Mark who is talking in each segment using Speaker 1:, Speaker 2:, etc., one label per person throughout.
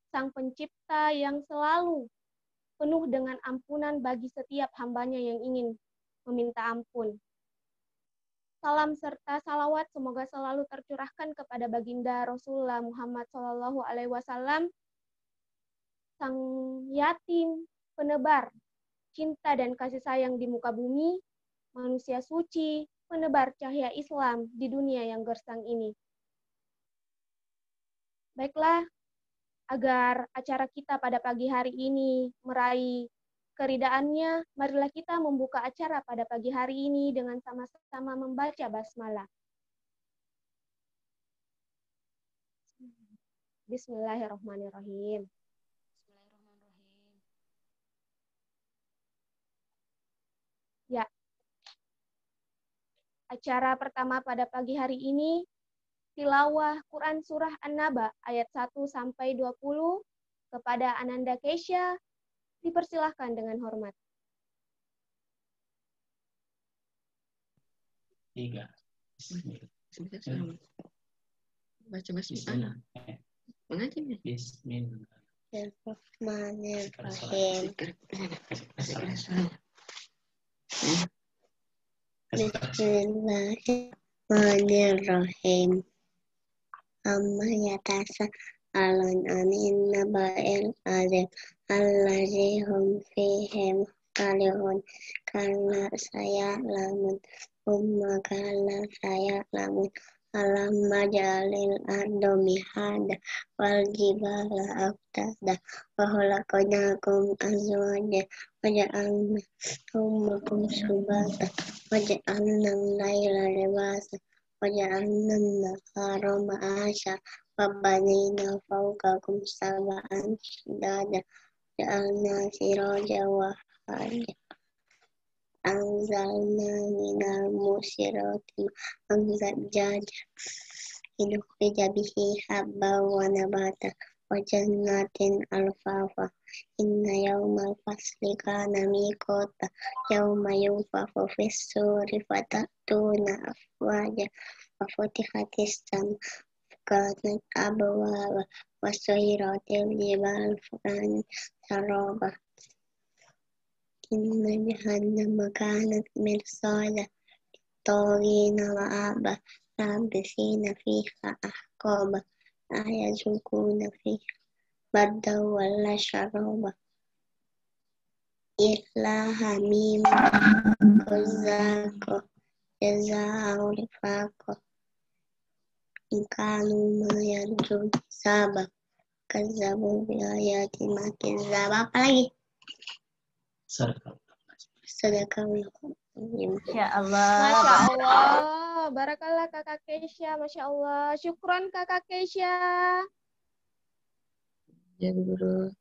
Speaker 1: Sang Pencipta yang selalu penuh dengan ampunan bagi setiap hambanya yang ingin meminta ampun. Salam serta salawat semoga selalu tercurahkan kepada baginda Rasulullah Muhammad SAW, sang yatim penebar cinta dan kasih sayang di muka bumi, manusia suci, penebar cahaya Islam di dunia yang gersang ini. Baiklah, agar acara kita pada pagi hari ini meraih keridaannya, marilah kita membuka acara pada pagi hari ini dengan sama-sama membaca basmalah. Bismillahirrahmanirrahim. Ya, acara pertama pada pagi hari ini tilawah Quran Surah An-Naba ayat 1-20 kepada Ananda Keisha, dipersilahkan dengan hormat.
Speaker 2: 3.
Speaker 3: Baca basmalah. Mengaji nih.
Speaker 4: Bismillahirrahmanirrahim. Bismillahirrahmanirrahim. Amma yatasa'alun anin naba'il azim allazi hum fihi mukhtalifun karena saya lamun karena saya lamun alam majalil ardo mihada wal jibala aftada wa khalaqnakum azwaja wa ja'alna nawmakum subata wa ja'alna al-laila libasa وجعلنا النهار معاشا وبنينا فوقكم سبعا شدادا جعلنا سراجا وهاجا أنزلنا من المعصرات ماء ثجاجا لنخرج به حبا ونباتا وجنات ألفافا إن يوم الفصل كان ميقاتا يوم ينفخ في الصور فتأتون أفواجا وفتحت السماء فكانت أبوابا وسيرت الجبال فكانت سرابا إن جهنم كانت مرصادا للطاغين مآبا لابسين فيها أحقابا لا يذوقون فيها بردا ولا شرابا إلا حميما وغساقا جزاء وفاقا إن كانوا ما يرجون حسابا كذبوا بآياتنا كذابا. Apa lagi? Sadaqallah.
Speaker 5: Masya Allah.
Speaker 1: Masya Allah. Barakallah kakak Keisha. Masya Allah. Syukron kakak Keisha.
Speaker 4: Ya guru.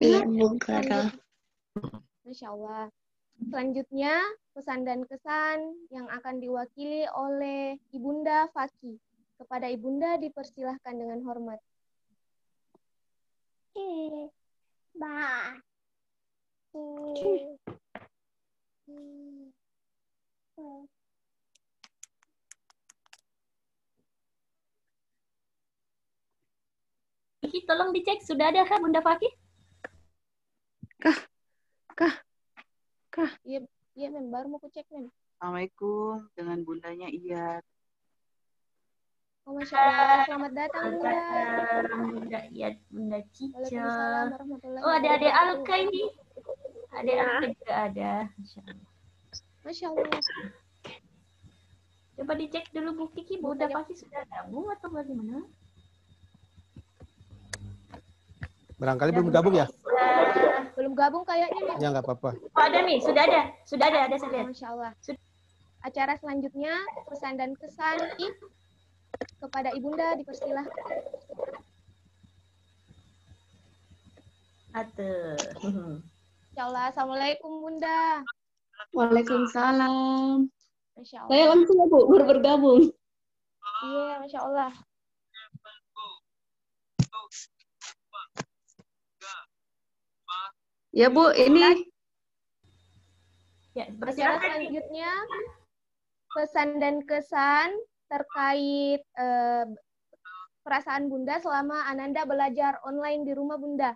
Speaker 4: Ibu Gara.
Speaker 1: Masya Allah. Selanjutnya, pesan dan kesan yang akan diwakili oleh Ibunda Faki. Kepada Ibunda dipersilahkan dengan hormat.
Speaker 5: Tolong dicek, sudah ada kah Bunda Fakih?
Speaker 1: Iya, Mem. Baru mau ku cek, Mem.
Speaker 6: Assalamualaikum, dengan bundanya Iyat.
Speaker 1: Oh, Masya Allah. Selamat datang, Bunda.
Speaker 5: Bunda Iyat, Bunda Cica.
Speaker 1: Waalaikumsalam warahmatullahi
Speaker 5: Oh, ada
Speaker 1: wabarakatuh.
Speaker 5: Alka ini. Ada Alka juga ada. Masya Allah.
Speaker 1: Masya Allah.
Speaker 5: Coba dicek dulu Bu Kiki, Bunda Fakih sudah gabung atau bagaimana?
Speaker 7: Barangkali belum gabung ya?
Speaker 1: Belum gabung kayaknya, Mem.
Speaker 7: Ya, nggak apa-apa.
Speaker 5: Oh, ada nih, sudah ada saya lihat.
Speaker 1: Masya Allah. Acara selanjutnya, pesan dan kesan kepada Ibunda dipersilahkan. Masya Allah. Assalamualaikum, Bunda.
Speaker 8: Waalaikumsalam.
Speaker 1: Masya Allah.
Speaker 8: Saya langsung ya Bu, baru bergabung.
Speaker 1: Iya, Masya Allah.
Speaker 8: Ya Bu, ini.
Speaker 5: Ya,
Speaker 1: acara selanjutnya, pesan dan kesan terkait perasaan Bunda selama Ananda belajar online di rumah Bunda,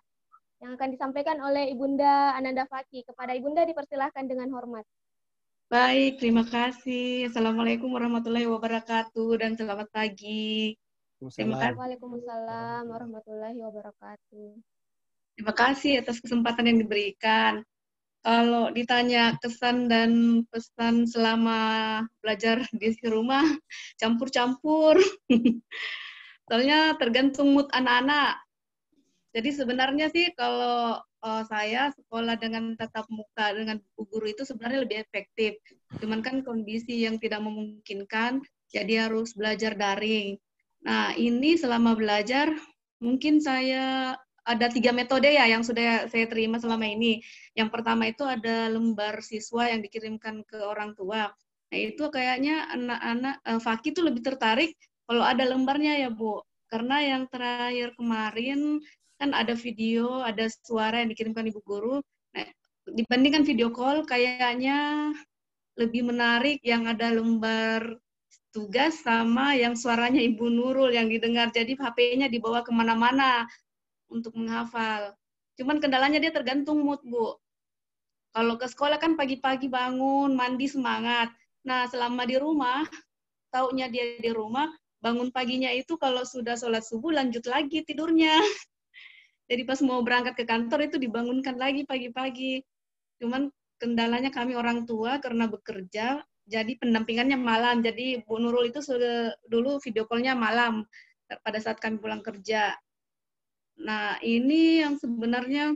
Speaker 1: yang akan disampaikan oleh Ibunda Ananda Faki. Kepada Ibunda dipersilahkan dengan hormat.
Speaker 8: Baik, terima kasih. Assalamualaikum warahmatullahi wabarakatuh dan selamat pagi. Terima kasih.
Speaker 1: Waalaikumsalam warahmatullahi wabarakatuh.
Speaker 8: Terima kasih atas kesempatan yang diberikan. Kalau ditanya kesan dan pesan selama belajar di rumah, campur-campur. Soalnya tergantung mood anak-anak. Jadi sebenarnya sih kalau saya sekolah dengan tatap muka dengan bu guru itu sebenarnya lebih efektif. Cuman kan kondisi yang tidak memungkinkan, jadi harus belajar daring. Nah, ini selama belajar, mungkin saya ada 3 metode ya yang sudah saya terima selama ini. Yang pertama itu ada lembar siswa yang dikirimkan ke orang tua. Nah, itu kayaknya anak-anak, Faki itu lebih tertarik kalau ada lembarnya ya, Bu. Karena yang terakhir kemarin, kan ada video, ada suara yang dikirimkan ibu guru. Nah, dibandingkan video call, kayaknya lebih menarik yang ada lembar tugas sama yang suaranya Ibu Nurul yang didengar. Jadi HP-nya dibawa kemana-mana untuk menghafal. Cuman kendalanya dia tergantung mood, Bu. Kalau ke sekolah kan pagi-pagi bangun, mandi semangat. Nah, selama di rumah, taunya dia di rumah, bangun paginya itu kalau sudah sholat subuh lanjut lagi tidurnya. Jadi pas mau berangkat ke kantor itu dibangunkan lagi pagi-pagi. Cuman kendalanya kami orang tua karena bekerja, jadi pendampingannya malam. Jadi Bu Nurul itu sudah dulu video call-nya malam pada saat kami pulang kerja. Nah, ini yang sebenarnya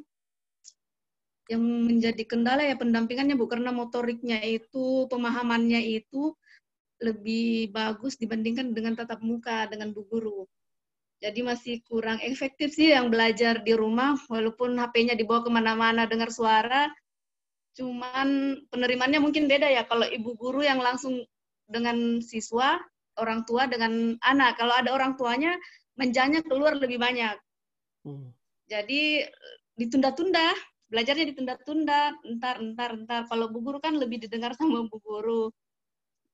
Speaker 8: yang menjadi kendala ya pendampingannya, Bu, karena motoriknya itu, pemahamannya itu lebih bagus dibandingkan dengan tatap muka dengan Bu Guru. Jadi masih kurang efektif sih yang belajar di rumah, walaupun HP-nya dibawa kemana-mana dengar suara, cuman penerimaannya mungkin beda ya. Kalau ibu guru yang langsung dengan siswa, orang tua dengan anak. Kalau ada orang tuanya, menjanya keluar lebih banyak. Jadi ditunda-tunda, belajarnya ditunda-tunda, entar. Kalau bu guru kan lebih didengar sama bu guru.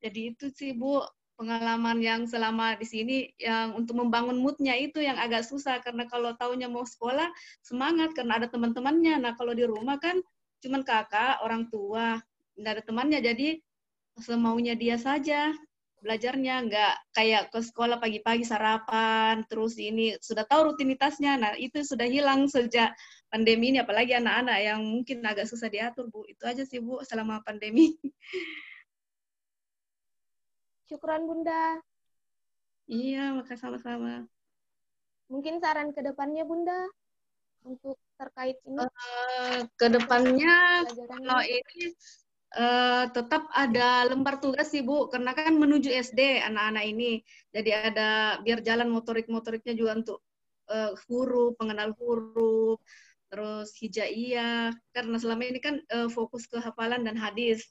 Speaker 8: Jadi itu sih Bu, pengalaman yang selama di sini yang untuk membangun mood-nya itu yang agak susah karena kalau taunya mau sekolah semangat karena ada teman-temannya. Nah kalau di rumah kan cuman kakak, orang tua, nggak ada temannya jadi semaunya dia saja belajarnya, nggak kayak ke sekolah pagi-pagi sarapan, terus ini sudah tahu rutinitasnya. Nah itu sudah hilang sejak pandemi ini, apalagi anak-anak yang mungkin agak susah diatur Bu. Itu aja sih Bu selama pandemi.
Speaker 1: Syukran Bunda.
Speaker 8: Iya, makasih sama-sama.
Speaker 1: Mungkin saran ke depannya Bunda untuk terkait ini?
Speaker 8: Kedepannya kalau ini tetap ada lembar tugas sih Bu, karena kan menuju SD anak-anak ini. Jadi ada biar jalan motorik-motoriknya juga untuk huruf, pengenal huruf, terus hijaiyah. Karena selama ini kan fokus ke hafalan dan hadis.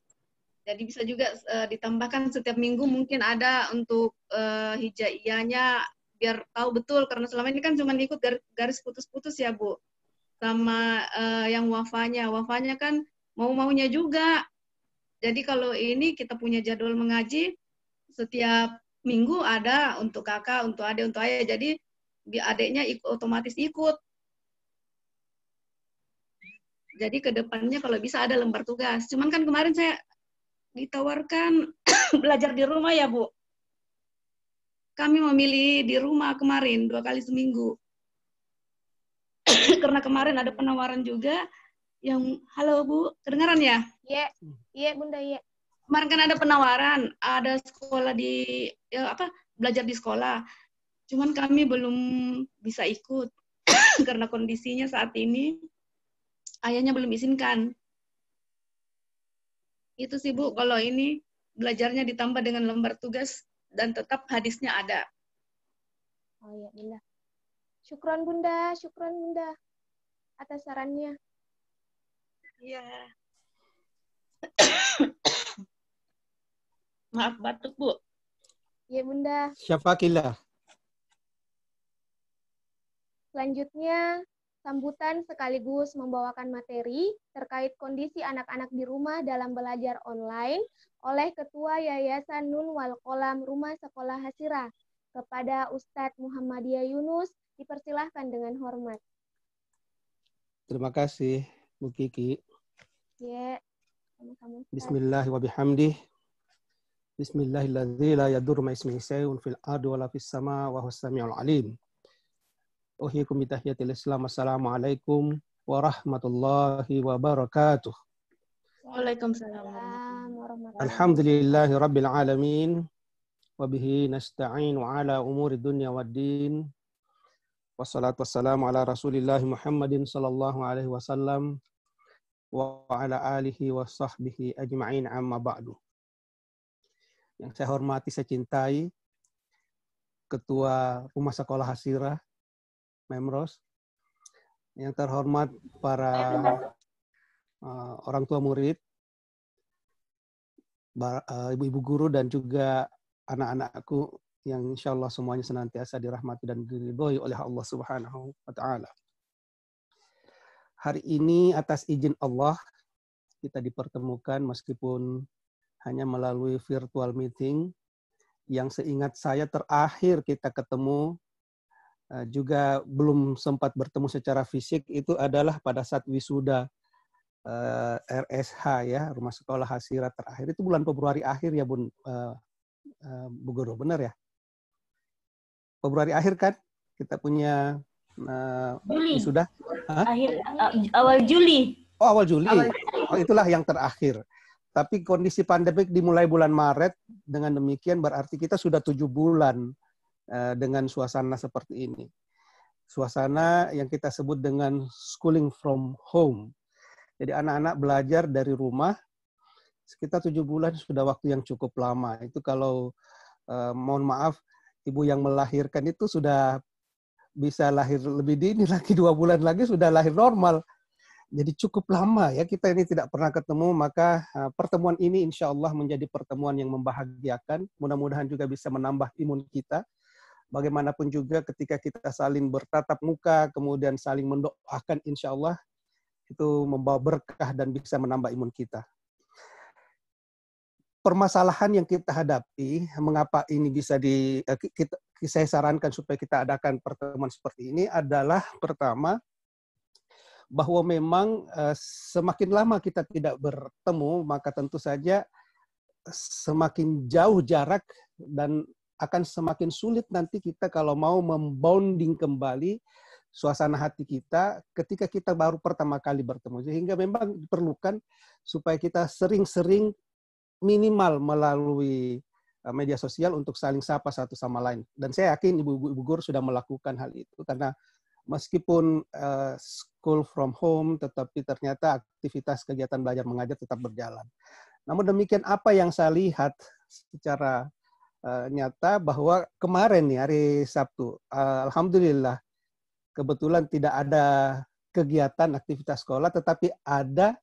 Speaker 8: Jadi bisa juga ditambahkan setiap minggu mungkin ada untuk hijaiyahnya biar tahu betul karena selama ini kan cuma ikut garis putus-putus ya Bu. Sama yang wafanya kan mau-maunya juga. Jadi kalau ini kita punya jadwal mengaji setiap minggu ada untuk kakak, untuk adik, untuk ayah. Jadi adiknya otomatis ikut. Jadi ke depannya kalau bisa ada lembar tugas. Cuman kan kemarin saya ditawarkan belajar di rumah ya Bu. Kami memilih di rumah kemarin 2 kali seminggu. Karena kemarin ada penawaran juga yang, halo Bu, kedengaran ya?
Speaker 1: Iya Bunda, iya.
Speaker 8: Kemarin kan ada penawaran, ada sekolah di, belajar di sekolah. Cuman kami belum bisa ikut, karena kondisinya saat ini, ayahnya belum izinkan. Itu sih Bu, kalau ini belajarnya ditambah dengan lembar tugas, dan tetap hadisnya ada.
Speaker 1: Oh iya Bunda. Syukron Bunda, atas sarannya.
Speaker 8: Iya. Maaf batuk Bu.
Speaker 1: Iya Bunda.
Speaker 7: Syafakillah.
Speaker 1: Selanjutnya, sambutan sekaligus membawakan materi terkait kondisi anak-anak di rumah dalam belajar online oleh Ketua Yayasan Nun wal Qalam Rumah Sekolah Hasirah, Kepada Ustadz Muhammadiyah Yunus, dipersilahkan dengan hormat.
Speaker 7: Terima kasih, Bu Kiki.
Speaker 1: Ya, sama-sama.
Speaker 7: Bismillahirrahmanirrahim wa bihamdih. Bismillahilladzi la yadurru ma ismihi syai'un fil ardi wa la fis sama wa huwas samiul alim. Uhikum bi tahiyatil Islam. Assalamualaikum warahmatullahi wabarakatuh.
Speaker 8: Waalaikumsalam.
Speaker 7: Alhamdulillahi rabbil alamin. Wa bihi nasta'inu ala umuri dunya waddin. Wassalatu wassalamu ala Rasulillah Muhammadin sallallahu alaihi wasallam wa ala alihi wa sahbihi ajma'in, amma ba'du. Yang saya hormati, saya cintai Ketua Rumah Sekolah Hasirah Memros, yang terhormat para orang tua murid, ibu-ibu guru, dan juga anak-anakku yang insya Allah semuanya senantiasa dirahmati dan diridhoi oleh Allah Subhanahu wa Ta'ala. Hari ini atas izin Allah kita dipertemukan meskipun hanya melalui virtual meeting, yang seingat saya terakhir kita ketemu juga belum sempat bertemu secara fisik itu adalah pada saat wisuda RSH ya, Rumah Sekolah Hasirah terakhir itu bulan Februari akhir ya Bu Guru, benar ya? Februari akhir kan kita punya
Speaker 5: Juli.
Speaker 7: wisuda?
Speaker 5: Awal Juli.
Speaker 7: Oh, awal Juli. Oh, itulah yang terakhir. Tapi kondisi pandemik dimulai bulan Maret, dengan demikian berarti kita sudah 7 bulan dengan suasana seperti ini. Suasana yang kita sebut dengan schooling from home. Jadi anak-anak belajar dari rumah sekitar 7 bulan, sudah waktu yang cukup lama. Itu kalau mohon maaf, ibu yang melahirkan itu sudah bisa lahir lebih dini lagi, 2 bulan lagi sudah lahir normal. Jadi cukup lama ya kita ini tidak pernah ketemu, maka pertemuan ini insya Allah menjadi pertemuan yang membahagiakan. Mudah-mudahan juga bisa menambah imun kita. Bagaimanapun juga ketika kita saling bertatap muka, kemudian saling mendoakan, insya Allah itu membawa berkah dan bisa menambah imun kita. Permasalahan yang kita hadapi, mengapa ini bisa saya sarankan supaya kita adakan pertemuan seperti ini adalah pertama, bahwa memang semakin lama kita tidak bertemu, maka tentu saja semakin jauh jarak dan akan semakin sulit nanti kita kalau mau membonding kembali suasana hati kita ketika kita baru pertama kali bertemu. Sehingga memang diperlukan supaya kita sering-sering minimal melalui media sosial untuk saling sapa satu sama lain. Dan saya yakin ibu-ibu guru sudah melakukan hal itu, karena meskipun school from home, tetapi ternyata aktivitas kegiatan belajar mengajar tetap berjalan. Namun demikian apa yang saya lihat secara nyata bahwa kemarin nih hari Sabtu, alhamdulillah kebetulan tidak ada kegiatan aktivitas sekolah, tetapi ada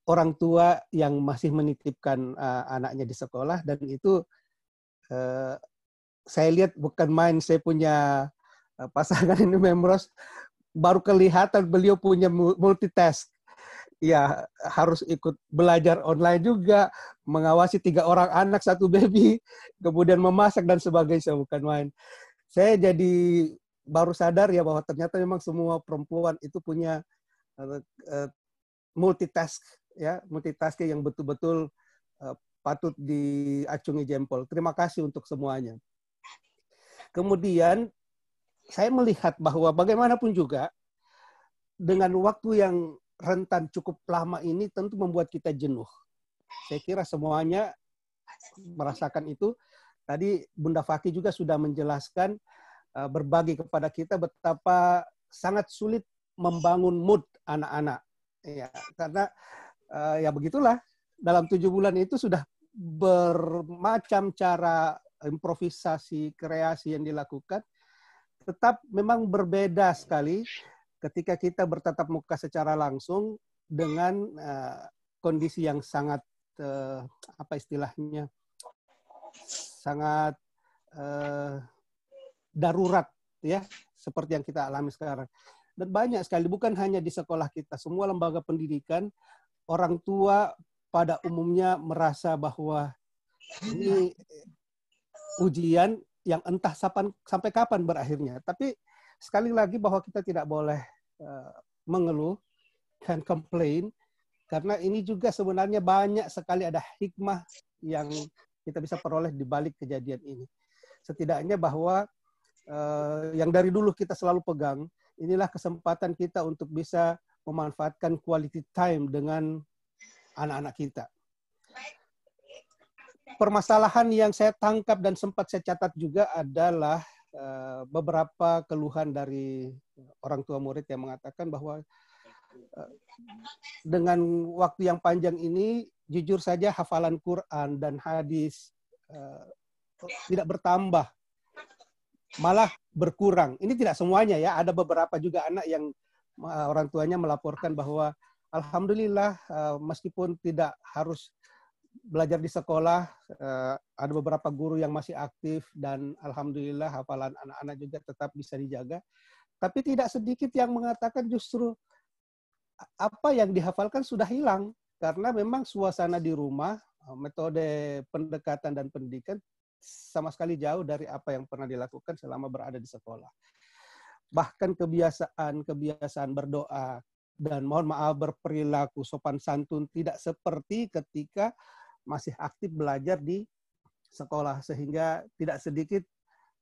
Speaker 7: orang tua yang masih menitipkan anaknya di sekolah, dan itu saya lihat bukan main. Saya punya pasangan ini Memros, baru kelihatan beliau punya multitask. Ya, harus ikut belajar online juga, mengawasi 3 orang anak, 1 baby, kemudian memasak dan sebagainya, bukan main. Saya jadi baru sadar ya bahwa ternyata memang semua perempuan itu punya multitask ya, multitasking yang betul-betul patut diacungi jempol. Terima kasih untuk semuanya. Kemudian saya melihat bahwa bagaimanapun juga dengan waktu yang rentan cukup lama ini tentu membuat kita jenuh. Saya kira semuanya merasakan itu. Tadi Bunda Faki juga sudah menjelaskan, berbagi kepada kita betapa sangat sulit membangun mood anak-anak. Ya, karena ya begitulah, dalam 7 bulan itu sudah bermacam cara improvisasi, kreasi yang dilakukan. Tetap memang berbeda sekali ketika kita bertatap muka secara langsung dengan kondisi yang sangat apa istilahnya, sangat darurat ya, seperti yang kita alami sekarang. Dan banyak sekali, bukan hanya di sekolah kita, semua lembaga pendidikan, orang tua pada umumnya merasa bahwa ini ujian yang entah sampai kapan berakhirnya. Tapi sekali lagi bahwa kita tidak boleh mengeluh dan komplain, karena ini juga sebenarnya banyak sekali ada hikmah yang kita bisa peroleh di balik kejadian ini. Setidaknya bahwa yang dari dulu kita selalu pegang, inilah kesempatan kita untuk bisa memanfaatkan quality time dengan anak-anak kita. Permasalahan yang saya tangkap dan sempat saya catat juga adalah beberapa keluhan dari orang tua murid yang mengatakan bahwa dengan waktu yang panjang ini, jujur saja hafalan Quran dan hadis tidak bertambah, malah berkurang. Ini tidak semuanya ya, ada beberapa juga anak yang orang tuanya melaporkan bahwa alhamdulillah meskipun tidak harus belajar di sekolah, ada beberapa guru yang masih aktif dan alhamdulillah hafalan anak-anak juga tetap bisa dijaga. Tapi tidak sedikit yang mengatakan justru apa yang dihafalkan sudah hilang karena memang suasana di rumah, metode pendekatan dan pendidikan sama sekali jauh dari apa yang pernah dilakukan selama berada di sekolah. Bahkan kebiasaan berdoa dan mohon maaf berperilaku sopan santun tidak seperti ketika masih aktif belajar di sekolah, sehingga tidak sedikit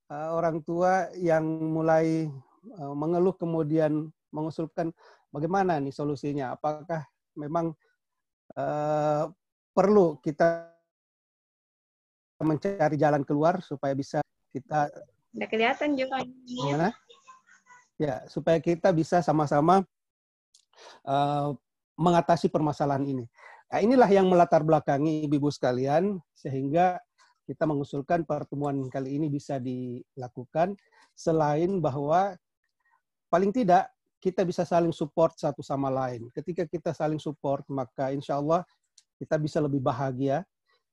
Speaker 7: orang tua yang mulai mengeluh kemudian mengusulkan bagaimana nih solusinya, apakah memang perlu kita mencari jalan keluar supaya bisa kita
Speaker 8: Udah kelihatan juga.
Speaker 7: gimana? Ya, supaya kita bisa sama-sama mengatasi permasalahan ini. Nah, inilah yang melatar belakangi ibu-ibu sekalian sehingga kita mengusulkan pertemuan kali ini bisa dilakukan, selain bahwa paling tidak kita bisa saling support satu sama lain. Ketika kita saling support, maka insya Allah kita bisa lebih bahagia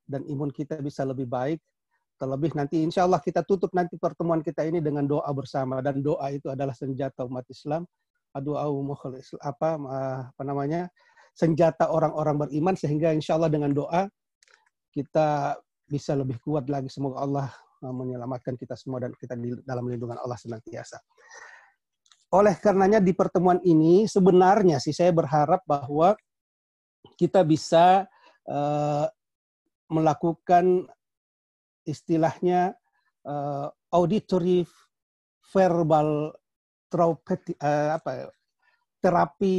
Speaker 7: dan imun kita bisa lebih baik. Terlebih nanti insya Allah kita tutup nanti pertemuan kita ini dengan doa bersama, dan doa itu adalah senjata umat Islam. Senjata orang-orang beriman, sehingga insya Allah dengan doa kita bisa lebih kuat lagi. Semoga Allah menyelamatkan kita semua dan kita di dalam lindungan Allah senantiasa. Oleh karenanya di pertemuan ini sebenarnya sih saya berharap bahwa kita bisa melakukan istilahnya auditory verbal terapi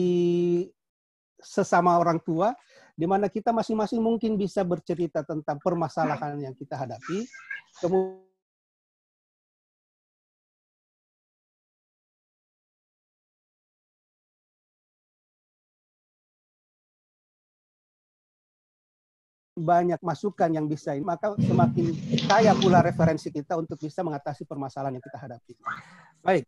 Speaker 7: sesama orang tua, di mana kita masing-masing mungkin bisa bercerita tentang permasalahan yang kita hadapi, kemudian banyak masukan yang bisa, maka semakin kaya pula referensi kita untuk bisa mengatasi permasalahan yang kita hadapi. Baik,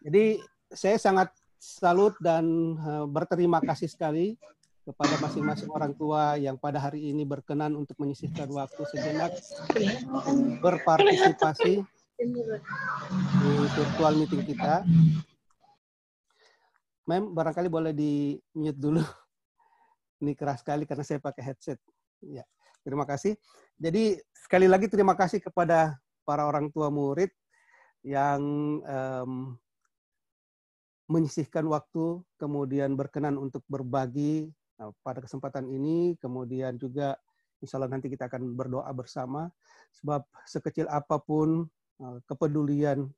Speaker 7: jadi saya sangat salut dan berterima kasih sekali kepada masing-masing orang tua yang pada hari ini berkenan untuk menyisihkan waktu sejenak berpartisipasi di virtual meeting kita. Mem, barangkali boleh di-mute dulu. Ini keras sekali karena saya pakai headset. Ya, terima kasih. Jadi sekali lagi terima kasih kepada para orang tua murid yang menyisihkan waktu, kemudian berkenan untuk berbagi pada kesempatan ini, kemudian juga insya Allah nanti kita akan berdoa bersama, sebab sekecil apapun kepedulian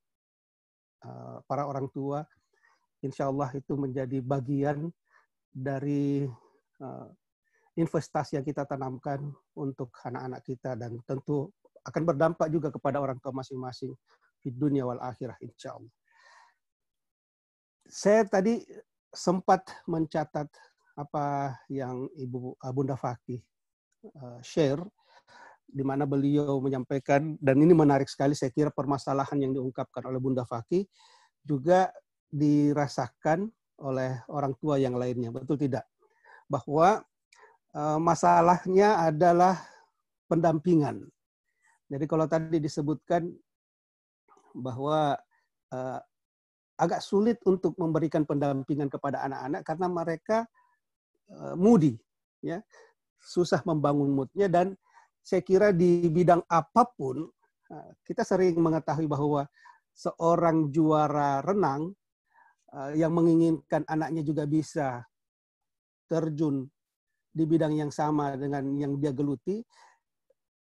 Speaker 7: para orang tua, insya Allah itu menjadi bagian dari investasi yang kita tanamkan untuk anak-anak kita, dan tentu akan berdampak juga kepada orang tua masing-masing di dunia wal akhirah insya Allah. Saya tadi sempat mencatat apa yang Bunda Fakih share, di mana beliau menyampaikan, dan ini menarik sekali, saya kira permasalahan yang diungkapkan oleh Bunda Fakih juga dirasakan oleh orang tua yang lainnya, betul tidak? Bahwa masalahnya adalah pendampingan. Jadi kalau tadi disebutkan bahwa agak sulit untuk memberikan pendampingan kepada anak-anak karena mereka moody, ya, susah membangun moodnya, dan saya kira di bidang apapun kita sering mengetahui bahwa seorang juara renang yang menginginkan anaknya juga bisa terjun di bidang yang sama dengan yang dia geluti,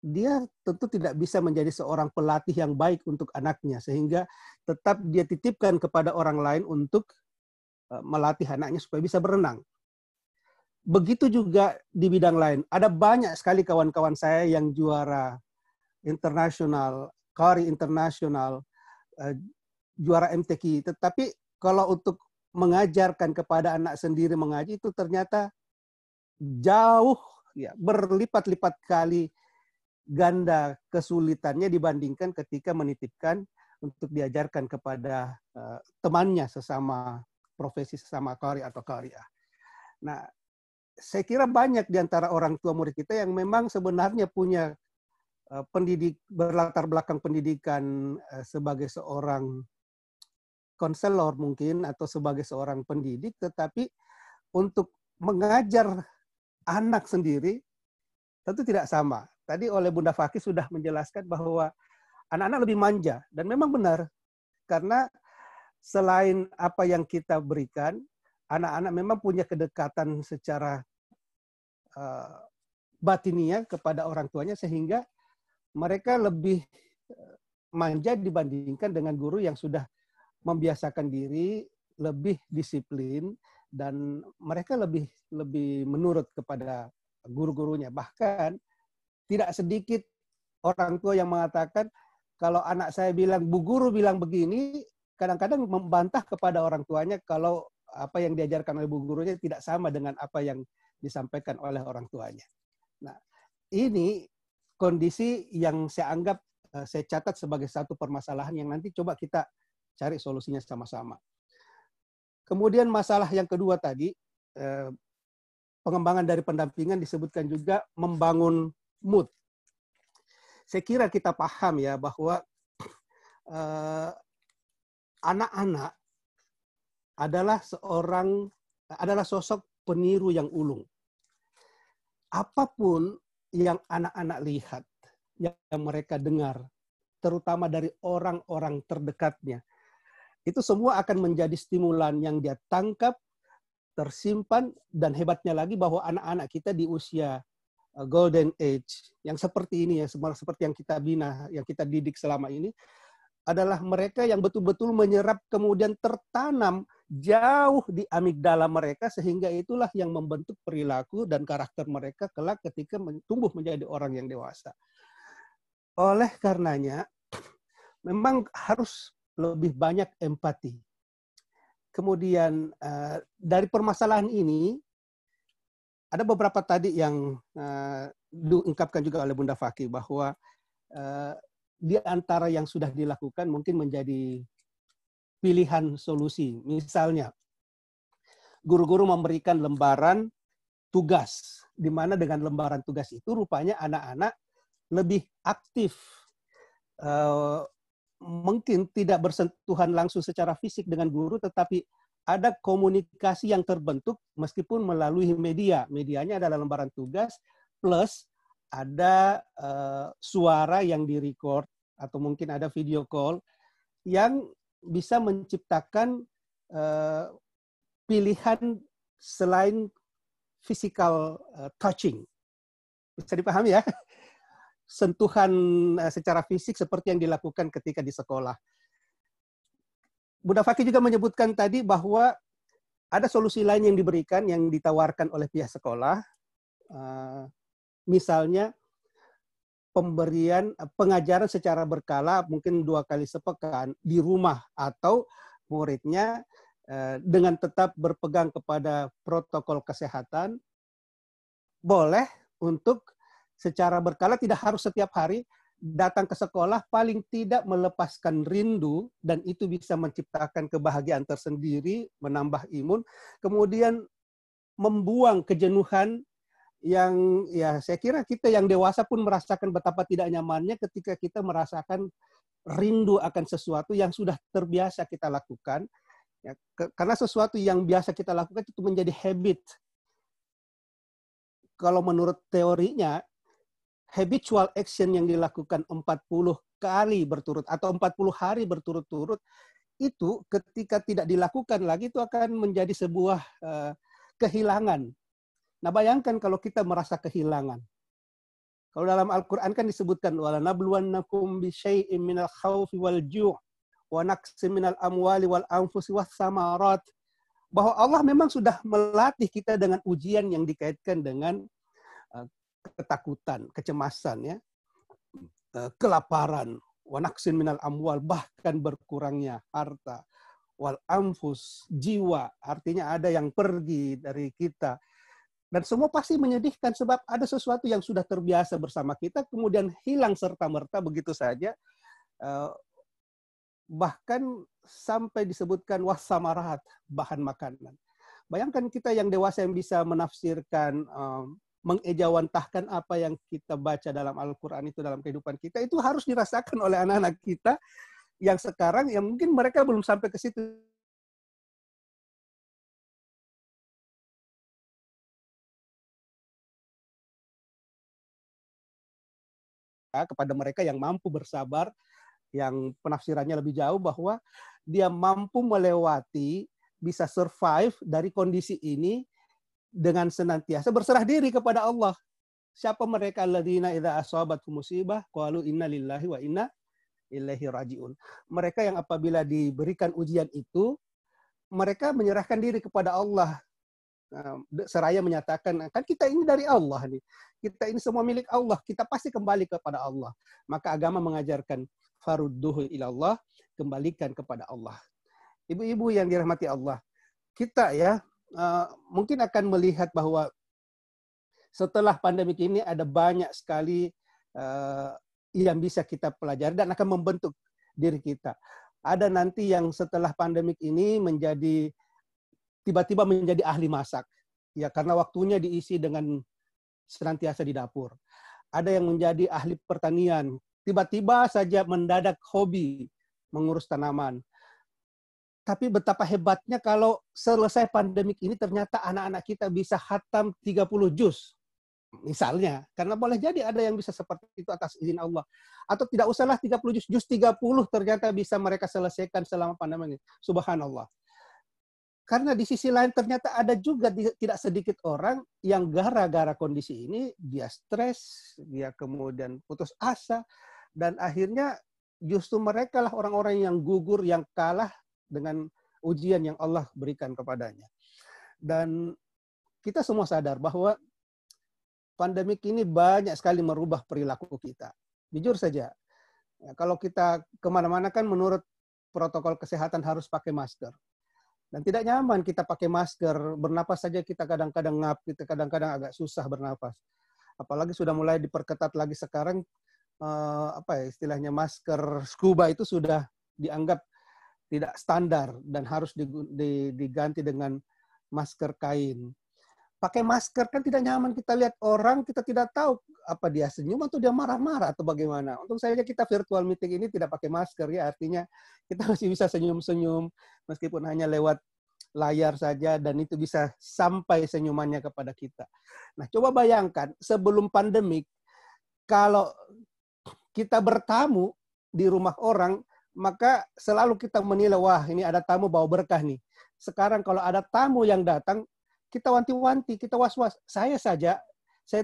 Speaker 7: dia tentu tidak bisa menjadi seorang pelatih yang baik untuk anaknya, sehingga tetap dia titipkan kepada orang lain untuk melatih anaknya supaya bisa berenang. Begitu juga di bidang lain. Ada banyak sekali kawan-kawan saya yang juara internasional, KARI internasional, juara MTQ. Tetapi kalau untuk mengajarkan kepada anak sendiri mengaji, itu ternyata jauh, ya, berlipat-lipat kali ganda kesulitannya dibandingkan ketika menitipkan untuk diajarkan kepada temannya sesama profesi, sesama KARI atau KARIA. Nah, saya kira banyak di antara orang tua murid kita yang memang sebenarnya punya berlatar belakang pendidikan sebagai seorang konselor mungkin atau sebagai seorang pendidik, tetapi untuk mengajar anak sendiri tentu tidak sama. Tadi oleh Bunda Faki sudah menjelaskan bahwa anak-anak lebih manja, dan memang benar, karena selain apa yang kita berikan, anak-anak memang punya kedekatan secara batiniah kepada orang tuanya, sehingga mereka lebih manja dibandingkan dengan guru yang sudah membiasakan diri, lebih disiplin, dan mereka lebih menurut kepada guru-gurunya. Bahkan tidak sedikit orang tua yang mengatakan, kalau anak saya bilang, Bu Guru bilang begini, kadang-kadang membantah kepada orang tuanya kalau apa yang diajarkan oleh Bu Gurunya tidak sama dengan apa yang disampaikan oleh orang tuanya. Nah, ini kondisi yang saya anggap, saya catat sebagai satu permasalahan yang nanti coba kita cari solusinya sama-sama. Kemudian masalah yang kedua tadi, pengembangan dari pendampingan disebutkan juga membangun mood. Saya kira kita paham ya bahwa anak-anak adalah sosok peniru yang ulung. Apapun yang anak-anak lihat, yang mereka dengar, terutama dari orang-orang terdekatnya, itu semua akan menjadi stimulan yang dia tangkap, tersimpan, dan hebatnya lagi bahwa anak-anak kita di usia golden age yang seperti ini, ya, seperti yang kita bina, yang kita didik selama ini, adalah mereka yang betul-betul menyerap kemudian tertanam jauh di amigdala mereka, sehingga itulah yang membentuk perilaku dan karakter mereka kelak ketika tumbuh menjadi orang yang dewasa. Oleh karenanya, memang harus lebih banyak empati. Kemudian dari permasalahan ini, ada beberapa tadi yang diungkapkan juga oleh Bunda Faki, bahwa di antara yang sudah dilakukan mungkin menjadi pilihan solusi. Misalnya, guru-guru memberikan lembaran tugas, di mana dengan lembaran tugas itu rupanya anak-anak lebih aktif. Mungkin tidak bersentuhan langsung secara fisik dengan guru, tetapi ada komunikasi yang terbentuk meskipun melalui media. Medianya adalah lembaran tugas, plus ada suara yang direcord, atau mungkin ada video call yang bisa menciptakan pilihan selain physical touching. Bisa dipahami ya? Sentuhan secara fisik seperti yang dilakukan ketika di sekolah. Bunda Faki juga menyebutkan tadi bahwa ada solusi lain yang diberikan, yang ditawarkan oleh pihak sekolah. Misalnya pemberian pengajaran secara berkala, mungkin 2 kali sepekan di rumah, atau muridnya dengan tetap berpegang kepada protokol kesehatan, boleh untuk secara berkala, tidak harus setiap hari, datang ke sekolah, paling tidak melepaskan rindu, dan itu bisa menciptakan kebahagiaan tersendiri, menambah imun, kemudian membuang kejenuhan yang, ya, saya kira kita yang dewasa pun merasakan betapa tidak nyamannya ketika kita merasakan rindu akan sesuatu yang sudah terbiasa kita lakukan, ya, karena sesuatu yang biasa kita lakukan itu menjadi habit. Kalau menurut teorinya, habitual action yang dilakukan 40 kali berturut atau 40 hari berturut-turut, itu ketika tidak dilakukan lagi itu akan menjadi sebuah kehilangan. Nah, bayangkan kalau kita merasa kehilangan. Kalau dalam Al-Quran kan disebutkan وَلَنَبْلُوَنَّكُمْ بِشَيْءٍ مِنَ الْخَوْفِ وَالْجُوعِ وَنَقْصٍ مِنَ الْأَمْوَالِ وَالْأَنْفُسِ وَالثَّمَرَاتِ. Bahwa Allah memang sudah melatih kita dengan ujian yang dikaitkan dengan ketakutan, kecemasan, ya, kelaparan, wanaksin minal amwal, bahkan berkurangnya harta, wal anfus, jiwa, artinya ada yang pergi dari kita. Dan semua pasti menyedihkan sebab ada sesuatu yang sudah terbiasa bersama kita, kemudian hilang serta-merta begitu saja. Bahkan sampai disebutkan wasamarat, bahan makanan. Bayangkan kita yang dewasa yang bisa menafsirkan, mengejawantahkan apa yang kita baca dalam Al-Quran itu dalam kehidupan kita, itu harus dirasakan oleh anak-anak kita yang sekarang, yang mungkin mereka belum sampai ke situ. Kepada mereka yang mampu bersabar, yang penafsirannya lebih jauh, bahwa dia mampu melewati, bisa survive dari kondisi ini dengan senantiasa berserah diri kepada Allah. Siapa mereka? Alladzina idza asabatuhum musibah qalu inna lillahi wa inna ilaihi rajiun. Mereka yang apabila diberikan ujian itu, mereka menyerahkan diri kepada Allah. Seraya menyatakan, kan kita ini dari Allah nih. Kita ini semua milik Allah, kita pasti kembali kepada Allah. Maka agama mengajarkan farudduhu ilallah, kembalikan kepada Allah. Ibu-ibu yang dirahmati Allah, kita ya mungkin akan melihat bahwa setelah pandemi ini ada banyak sekali yang bisa kita pelajari dan akan membentuk diri kita. Ada nanti yang setelah pandemik ini menjadi tiba-tiba menjadi ahli masak, ya karena waktunya diisi dengan senantiasa di dapur. Ada yang menjadi ahli pertanian, tiba-tiba saja mendadak hobi mengurus tanaman. Tapi betapa hebatnya kalau selesai pandemik ini ternyata anak-anak kita bisa khatam 30 juz. Misalnya, karena boleh jadi ada yang bisa seperti itu atas izin Allah. Atau tidak usahlah 30 juz, juz 30 ternyata bisa mereka selesaikan selama pandemi ini. Subhanallah. Karena di sisi lain ternyata ada juga tidak sedikit orang yang gara-gara kondisi ini dia stres, dia kemudian putus asa, dan akhirnya justru mereka lah orang-orang yang gugur, yang kalah dengan ujian yang Allah berikan kepadanya. Dan kita semua sadar bahwa pandemik ini banyak sekali merubah perilaku kita. Jujur saja, kalau kita kemana-mana kan menurut protokol kesehatan harus pakai masker. Dan tidak nyaman kita pakai masker, bernapas saja kita kadang-kadang ngap, kita kadang-kadang agak susah bernapas. Apalagi sudah mulai diperketat lagi sekarang, istilahnya masker scuba itu sudah dianggap tidak standar dan harus diganti dengan masker kain. Pakai masker kan tidak nyaman, kita lihat orang, kita tidak tahu apa dia senyum atau dia marah-marah atau bagaimana. Untung saja kita virtual meeting ini tidak pakai masker, ya artinya kita masih bisa senyum-senyum meskipun hanya lewat layar saja, dan itu bisa sampai senyumannya kepada kita. Nah, coba bayangkan sebelum pandemik, kalau kita bertamu di rumah orang, maka selalu kita menilai, wah ini ada tamu bawa berkah nih. Sekarang kalau ada tamu yang datang, kita wanti-wanti, kita was-was. Saya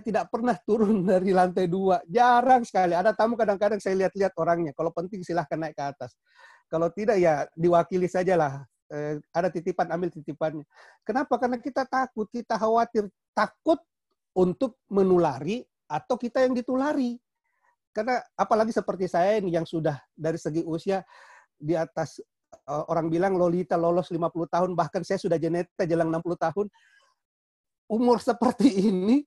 Speaker 7: tidak pernah turun dari lantai 2. Jarang sekali. Ada tamu kadang-kadang saya lihat-lihat orangnya. Kalau penting silahkan naik ke atas. Kalau tidak ya diwakili sajalah. Ada titipan, ambil titipannya. Kenapa? Karena kita takut, kita khawatir. Takut untuk menulari atau kita yang ditulari. Karena apalagi seperti saya ini yang sudah dari segi usia di atas, orang bilang Lolita lolos 50 tahun, bahkan saya sudah Jeneta jelang 60 tahun. Umur seperti ini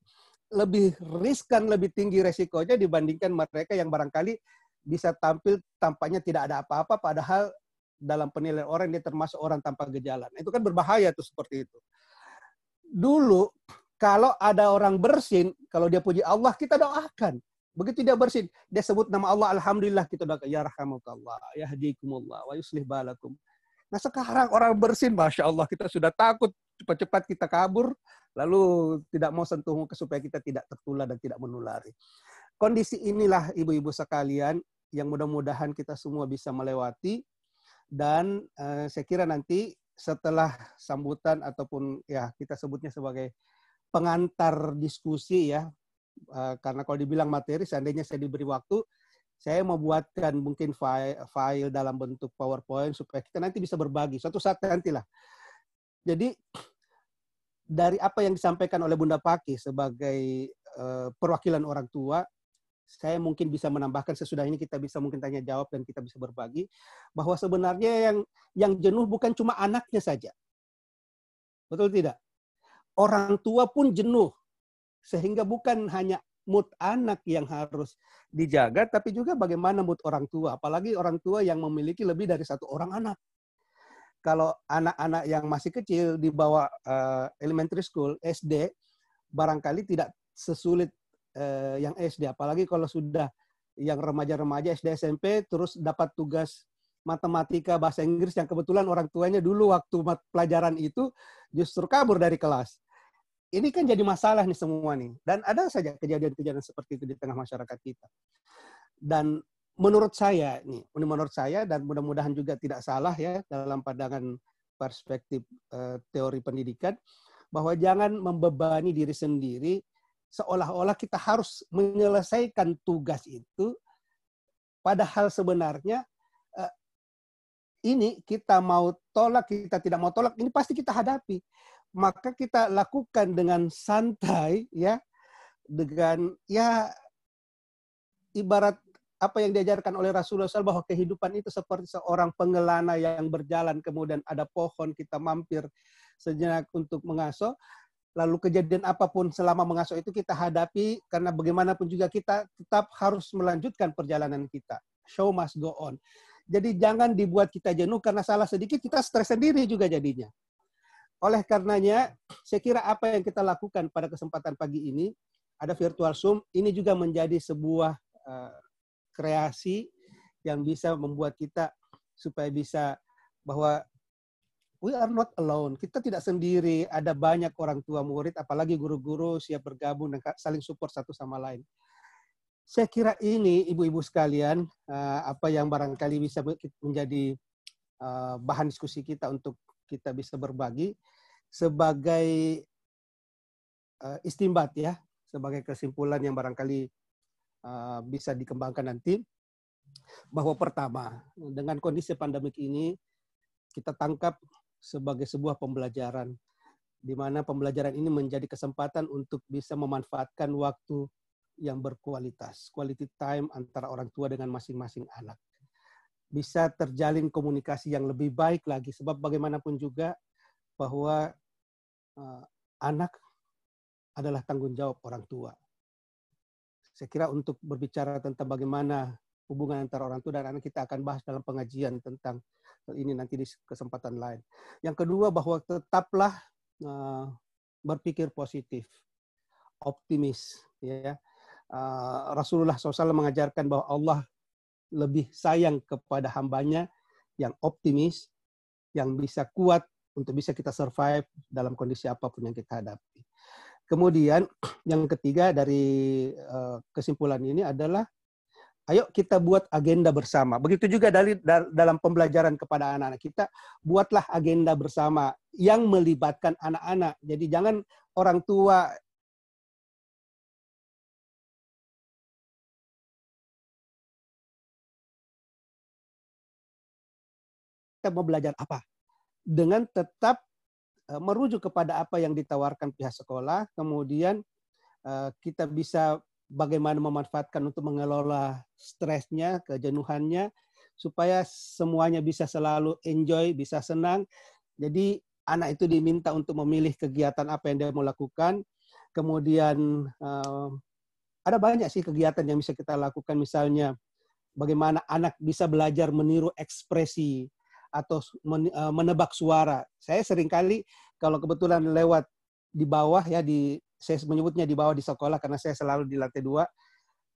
Speaker 7: lebih riskan, lebih tinggi resikonya dibandingkan mereka yang barangkali bisa tampil tampaknya tidak ada apa-apa, padahal dalam penilaian orang dia termasuk orang tanpa gejala. Itu kan berbahaya tuh seperti itu. Dulu kalau ada orang bersin, kalau dia puji Allah, kita doakan. Begitu dia bersin, dia sebut nama Allah, alhamdulillah, kita doakan, ya rahmakallah, ya hadikumullah, wa yuslih balakum. Nah sekarang orang bersin, Masya Allah, kita sudah takut, cepat-cepat kita kabur, lalu tidak mau sentuh muka supaya kita tidak tertular dan tidak menulari. kondisi inilah ibu-ibu sekalian yang mudah-mudahan kita semua bisa melewati, dan saya kira nanti setelah sambutan ataupun ya kita sebutnya sebagai pengantar diskusi ya, karena kalau dibilang materi, seandainya saya diberi waktu, saya mau buatkan mungkin file dalam bentuk PowerPoint supaya kita nanti bisa berbagi suatu saat nantilah. Jadi dari apa yang disampaikan oleh Bunda Paki sebagai perwakilan orang tua, saya mungkin bisa menambahkan sesudah ini kita bisa mungkin tanya jawab dan kita bisa berbagi bahwa sebenarnya yang jenuh bukan cuma anaknya saja. Betul tidak? Orang tua pun jenuh. Sehingga bukan hanya mood anak yang harus dijaga, tapi juga bagaimana mood orang tua. Apalagi orang tua yang memiliki lebih dari satu orang anak. Kalau anak-anak yang masih kecil di bawah elementary school, SD, barangkali tidak sesulit yang SD. Apalagi kalau sudah yang remaja-remaja, SD, SMP, terus dapat tugas matematika, bahasa Inggris, yang kebetulan orang tuanya dulu waktu pelajaran itu justru kabur dari kelas. Ini kan jadi masalah nih semua nih. Dan ada saja kejadian-kejadian seperti itu di tengah masyarakat kita. Dan menurut saya dan mudah-mudahan juga tidak salah ya dalam pandangan perspektif teori pendidikan, bahwa jangan membebani diri sendiri seolah-olah kita harus menyelesaikan tugas itu, padahal sebenarnya ini kita mau tolak, kita tidak mau tolak, ini pasti kita hadapi. Maka kita lakukan dengan santai ya, dengan ya ibarat apa yang diajarkan oleh Rasulullah SAW, bahwa kehidupan itu seperti seorang pengelana yang berjalan, kemudian ada pohon, kita mampir sejenak untuk mengasuh, lalu kejadian apapun selama mengasuh itu kita hadapi, karena bagaimanapun juga kita tetap harus melanjutkan perjalanan kita. Show must go on. Jadi jangan dibuat kita jenuh, karena salah sedikit kita stres sendiri juga jadinya. Oleh karenanya, saya kira apa yang kita lakukan pada kesempatan pagi ini, ada virtual Zoom, ini juga menjadi sebuah kreasi yang bisa membuat kita supaya bisa bahwa we are not alone. Kita tidak sendiri, ada banyak orang tua murid, apalagi guru-guru siap bergabung dan saling support satu sama lain. Saya kira ini, ibu-ibu sekalian, apa yang barangkali bisa menjadi bahan diskusi kita untuk kita bisa berbagi sebagai istimbat ya, sebagai kesimpulan yang barangkali bisa dikembangkan nanti, bahwa pertama, dengan kondisi pandemik ini kita tangkap sebagai sebuah pembelajaran, di mana pembelajaran ini menjadi kesempatan untuk bisa memanfaatkan waktu yang berkualitas, quality time antara orang tua dengan masing-masing anak. Bisa terjalin komunikasi yang lebih baik lagi, sebab bagaimanapun juga bahwa anak adalah tanggung jawab orang tua. Saya kira untuk berbicara tentang bagaimana hubungan antara orang tua dan anak, kita akan bahas dalam pengajian tentang ini nanti di kesempatan lain. Yang kedua, bahwa tetaplah berpikir positif, optimis. Ya. Rasulullah SAW mengajarkan bahwa Allah lebih sayang kepada hambanya yang optimis, yang bisa kuat untuk bisa kita survive dalam kondisi apapun yang kita hadapi. Kemudian yang ketiga dari kesimpulan ini adalah ayo kita buat agenda bersama. Begitu juga dalam pembelajaran kepada anak-anak kita, buatlah agenda bersama yang melibatkan anak-anak. Jadi jangan orang tua kita mau belajar apa, dengan tetap merujuk kepada apa yang ditawarkan pihak sekolah, kemudian kita bisa bagaimana memanfaatkan untuk mengelola stresnya, kejenuhannya, supaya semuanya bisa selalu enjoy, bisa senang. Jadi anak itu diminta untuk memilih kegiatan apa yang dia mau lakukan. Kemudian ada banyak sih kegiatan yang bisa kita lakukan, misalnya bagaimana anak bisa belajar meniru ekspresi atau menebak suara. Saya seringkali kalau kebetulan lewat di bawah ya, saya menyebutnya di bawah di sekolah karena saya selalu di lantai 2.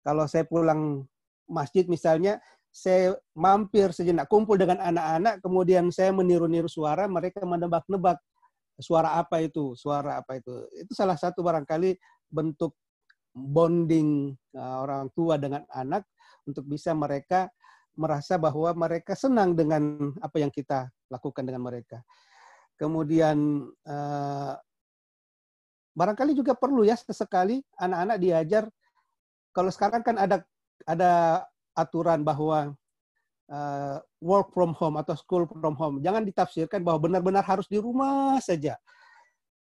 Speaker 7: Kalau saya pulang masjid misalnya, saya mampir sejenak, kumpul dengan anak-anak, kemudian saya meniru-niru suara, mereka menebak-nebak suara apa itu. Itu salah satu barangkali bentuk bonding orang tua dengan anak untuk bisa mereka merasa bahwa mereka senang dengan apa yang kita lakukan dengan mereka. Kemudian barangkali juga perlu ya sesekali anak-anak diajar. Kalau sekarang kan ada aturan bahwa work from home atau school from home. Jangan ditafsirkan bahwa benar-benar harus di rumah saja.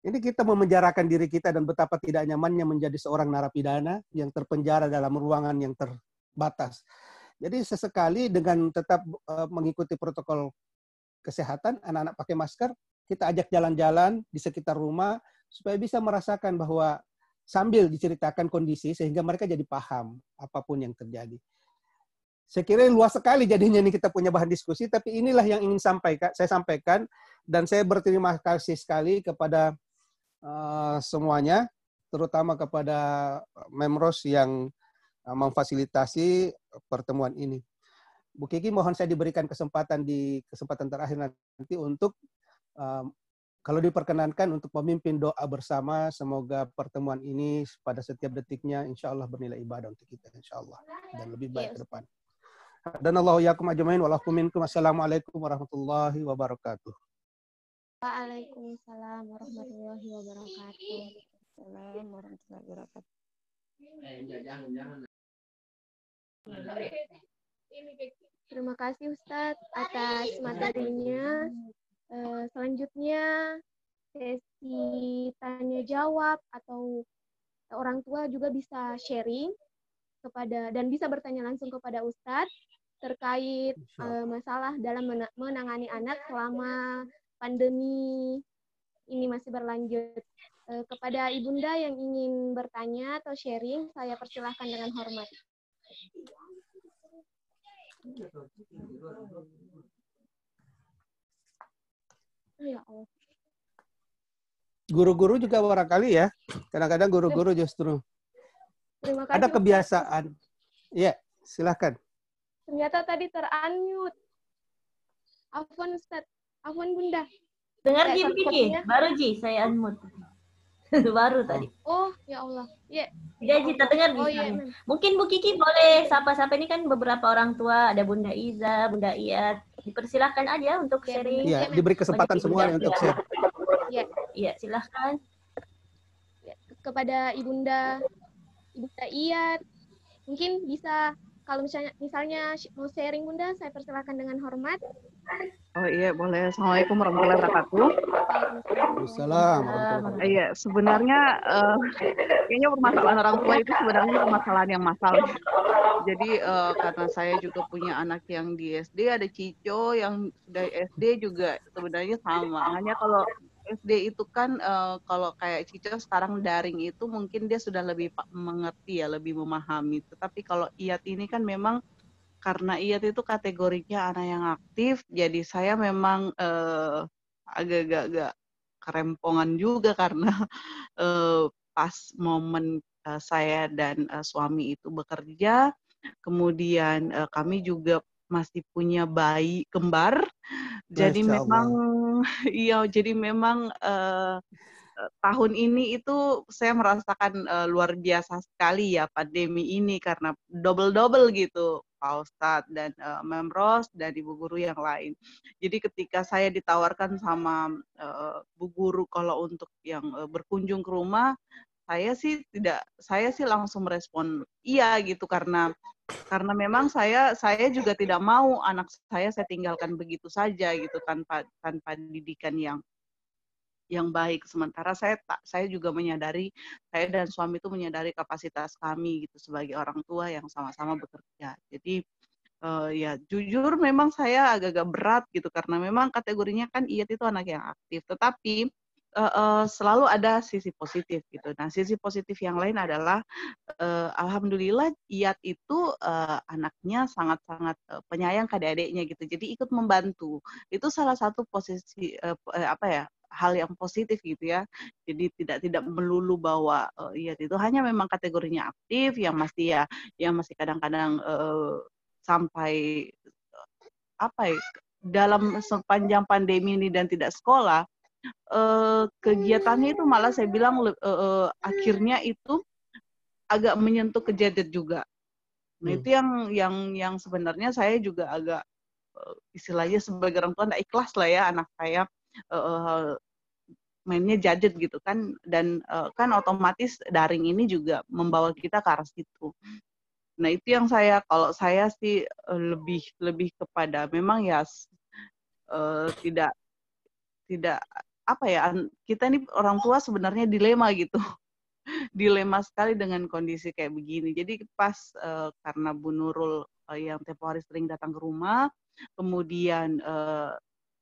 Speaker 7: Ini kita memenjarakan diri kita dan betapa tidak nyamannya menjadi seorang narapidana yang terpenjara dalam ruangan yang terbatas. Jadi sesekali dengan tetap mengikuti protokol kesehatan, anak-anak pakai masker, kita ajak jalan-jalan di sekitar rumah supaya bisa merasakan bahwa sambil diceritakan kondisi sehingga mereka jadi paham apapun yang terjadi. Saya kira luas sekali jadinya ini kita punya bahan diskusi, tapi inilah yang ingin saya sampaikan, dan saya berterima kasih sekali kepada semuanya, terutama kepada Memros yang memfasilitasi pertemuan ini. Bu Kiki, mohon saya diberikan kesempatan di kesempatan terakhir nanti untuk kalau diperkenankan untuk memimpin doa bersama, semoga pertemuan ini pada setiap detiknya insya Allah bernilai ibadah untuk kita, insya Allah, dan lebih baik ke depan. Dan Allahu yakum ajmain walakum minkum. Assalamualaikum warahmatullahi wabarakatuh.
Speaker 1: Waalaikumsalam warahmatullahi wabarakatuh.
Speaker 6: Assalamualaikum warahmatullahi wabarakatuh.
Speaker 1: Terima kasih Ustadz atas materinya. Selanjutnya sesi tanya jawab atau orang tua juga bisa sharing dan bisa bertanya langsung kepada Ustadz terkait masalah dalam menangani anak selama pandemi ini masih berlanjut. Kepada Ibunda yang ingin bertanya atau sharing, saya persilahkan dengan hormat. Ya Allah.
Speaker 7: Guru-guru juga barangkali ya. Kadang-kadang guru-guru justru
Speaker 1: Terima kasih,
Speaker 7: ada kebiasaan. Ya, silahkan.
Speaker 1: Ternyata tadi ter-unmute. Afwan Ustaz. Afwan Bunda.
Speaker 5: Dengar Ji, Kiki. Baru Ji, saya unmute. Baru tadi.
Speaker 1: Oh, ya Allah. Ya.
Speaker 5: Ya, Ji, terdengar Ji.
Speaker 1: Iya,
Speaker 5: mungkin Bu Kiki boleh sapa-sapa, ini kan beberapa orang tua, ada Bunda Iza, Bunda Iyat. Dipersilahkan aja untuk sharing.
Speaker 7: Iya, diberi kesempatan semua untuk share.
Speaker 1: Iya,
Speaker 5: silahkan.
Speaker 1: Ya, kepada Ibunda Iyat, mungkin bisa kalau misalnya mau sharing Bunda, saya persilakan dengan hormat.
Speaker 6: Oh iya, boleh. Assalamualaikum warahmatullahi wabarakatuh.
Speaker 7: Waalaikumsalam.
Speaker 6: Iya, sebenarnya kayaknya permasalahan orang tua itu sebenarnya permasalahan yang masalah. Jadi karena saya juga punya anak yang di SD, ada Cico yang sudah SD juga sebenarnya sama. Hanya kalau SD itu kan kalau kayak Cico sekarang daring itu mungkin dia sudah lebih mengerti ya, lebih memahami. Tetapi kalau Iyat ini kan memang karena Iyat itu kategorinya anak yang aktif, jadi saya memang agak-agak kerempongan juga karena pas momen saya dan suami itu bekerja, kemudian kami juga masih punya bayi kembar, jadi memang iya, jadi memang tahun ini itu saya merasakan luar biasa sekali ya pandemi ini karena double gitu, Pak Ustadz dan Memros dan ibu guru yang lain. Jadi ketika saya ditawarkan sama Bu Guru kalau untuk yang berkunjung ke rumah, saya sih langsung merespon iya gitu karena memang saya juga tidak mau anak saya tinggalkan begitu saja gitu tanpa didikan yang baik. Sementara saya juga menyadari, saya dan suami itu menyadari kapasitas kami gitu sebagai orang tua yang sama-sama bekerja. Jadi ya jujur memang saya agak-agak berat gitu karena memang kategorinya kan Iyat itu anak yang aktif, tetapi selalu ada sisi positif gitu. Nah, sisi positif yang lain adalah alhamdulillah Iyat itu anaknya sangat-sangat penyayang ke adik-adiknya gitu. Jadi ikut membantu. Itu salah satu posisi hal yang positif gitu ya. Jadi tidak melulu bahwa Iyat itu hanya memang kategorinya aktif yang masih kadang-kadang sampai dalam sepanjang pandemi ini dan tidak sekolah, kegiatannya itu malah saya bilang akhirnya itu agak menyentuh ke gadget juga. Nah, itu yang sebenarnya saya juga agak istilahnya sebagai orang tua nggak ikhlas lah ya anak saya mainnya gadget gitu kan, dan kan otomatis daring ini juga membawa kita ke arah situ. Nah, itu yang kalau saya sih lebih kepada memang ya tidak apa ya, kita ini orang tua sebenarnya dilema gitu. Dilema sekali dengan kondisi kayak begini. Jadi pas karena Bu Nurul yang tempo hari sering datang ke rumah, kemudian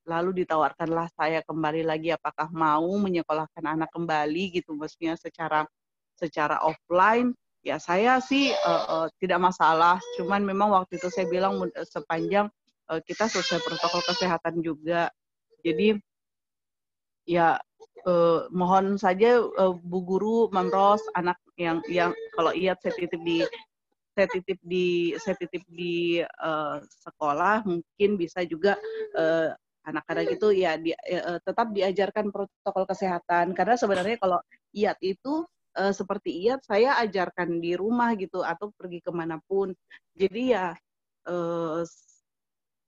Speaker 6: lalu ditawarkanlah saya kembali lagi apakah mau menyekolahkan anak kembali gitu, maksudnya secara offline. Ya saya sih tidak masalah, cuman memang waktu itu saya bilang sepanjang kita selesai protokol kesehatan juga. Jadi ya mohon saja Bu Guru, Mam Ros, anak yang kalau Iyat saya titip di sekolah, mungkin bisa juga anak-anak itu ya tetap diajarkan protokol kesehatan, karena sebenarnya kalau Iyat itu seperti Iyat saya ajarkan di rumah gitu atau pergi kemanapun. Jadi ya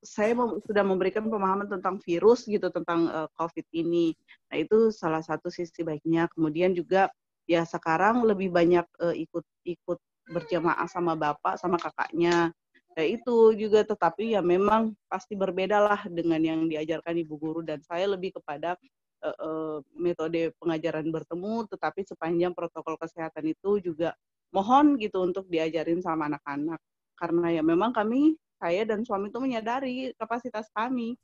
Speaker 6: saya sudah memberikan pemahaman tentang virus gitu, tentang COVID ini. Nah, itu salah satu sisi baiknya. Kemudian juga ya sekarang lebih banyak ikut berjamaah sama bapak sama kakaknya. Nah, itu juga, tetapi ya memang pasti berbedalah dengan yang diajarkan Ibu Guru, dan saya lebih kepada metode pengajaran bertemu, tetapi sepanjang protokol kesehatan itu juga mohon gitu untuk diajarin sama anak-anak. Karena ya memang saya dan suami itu menyadari kapasitas kami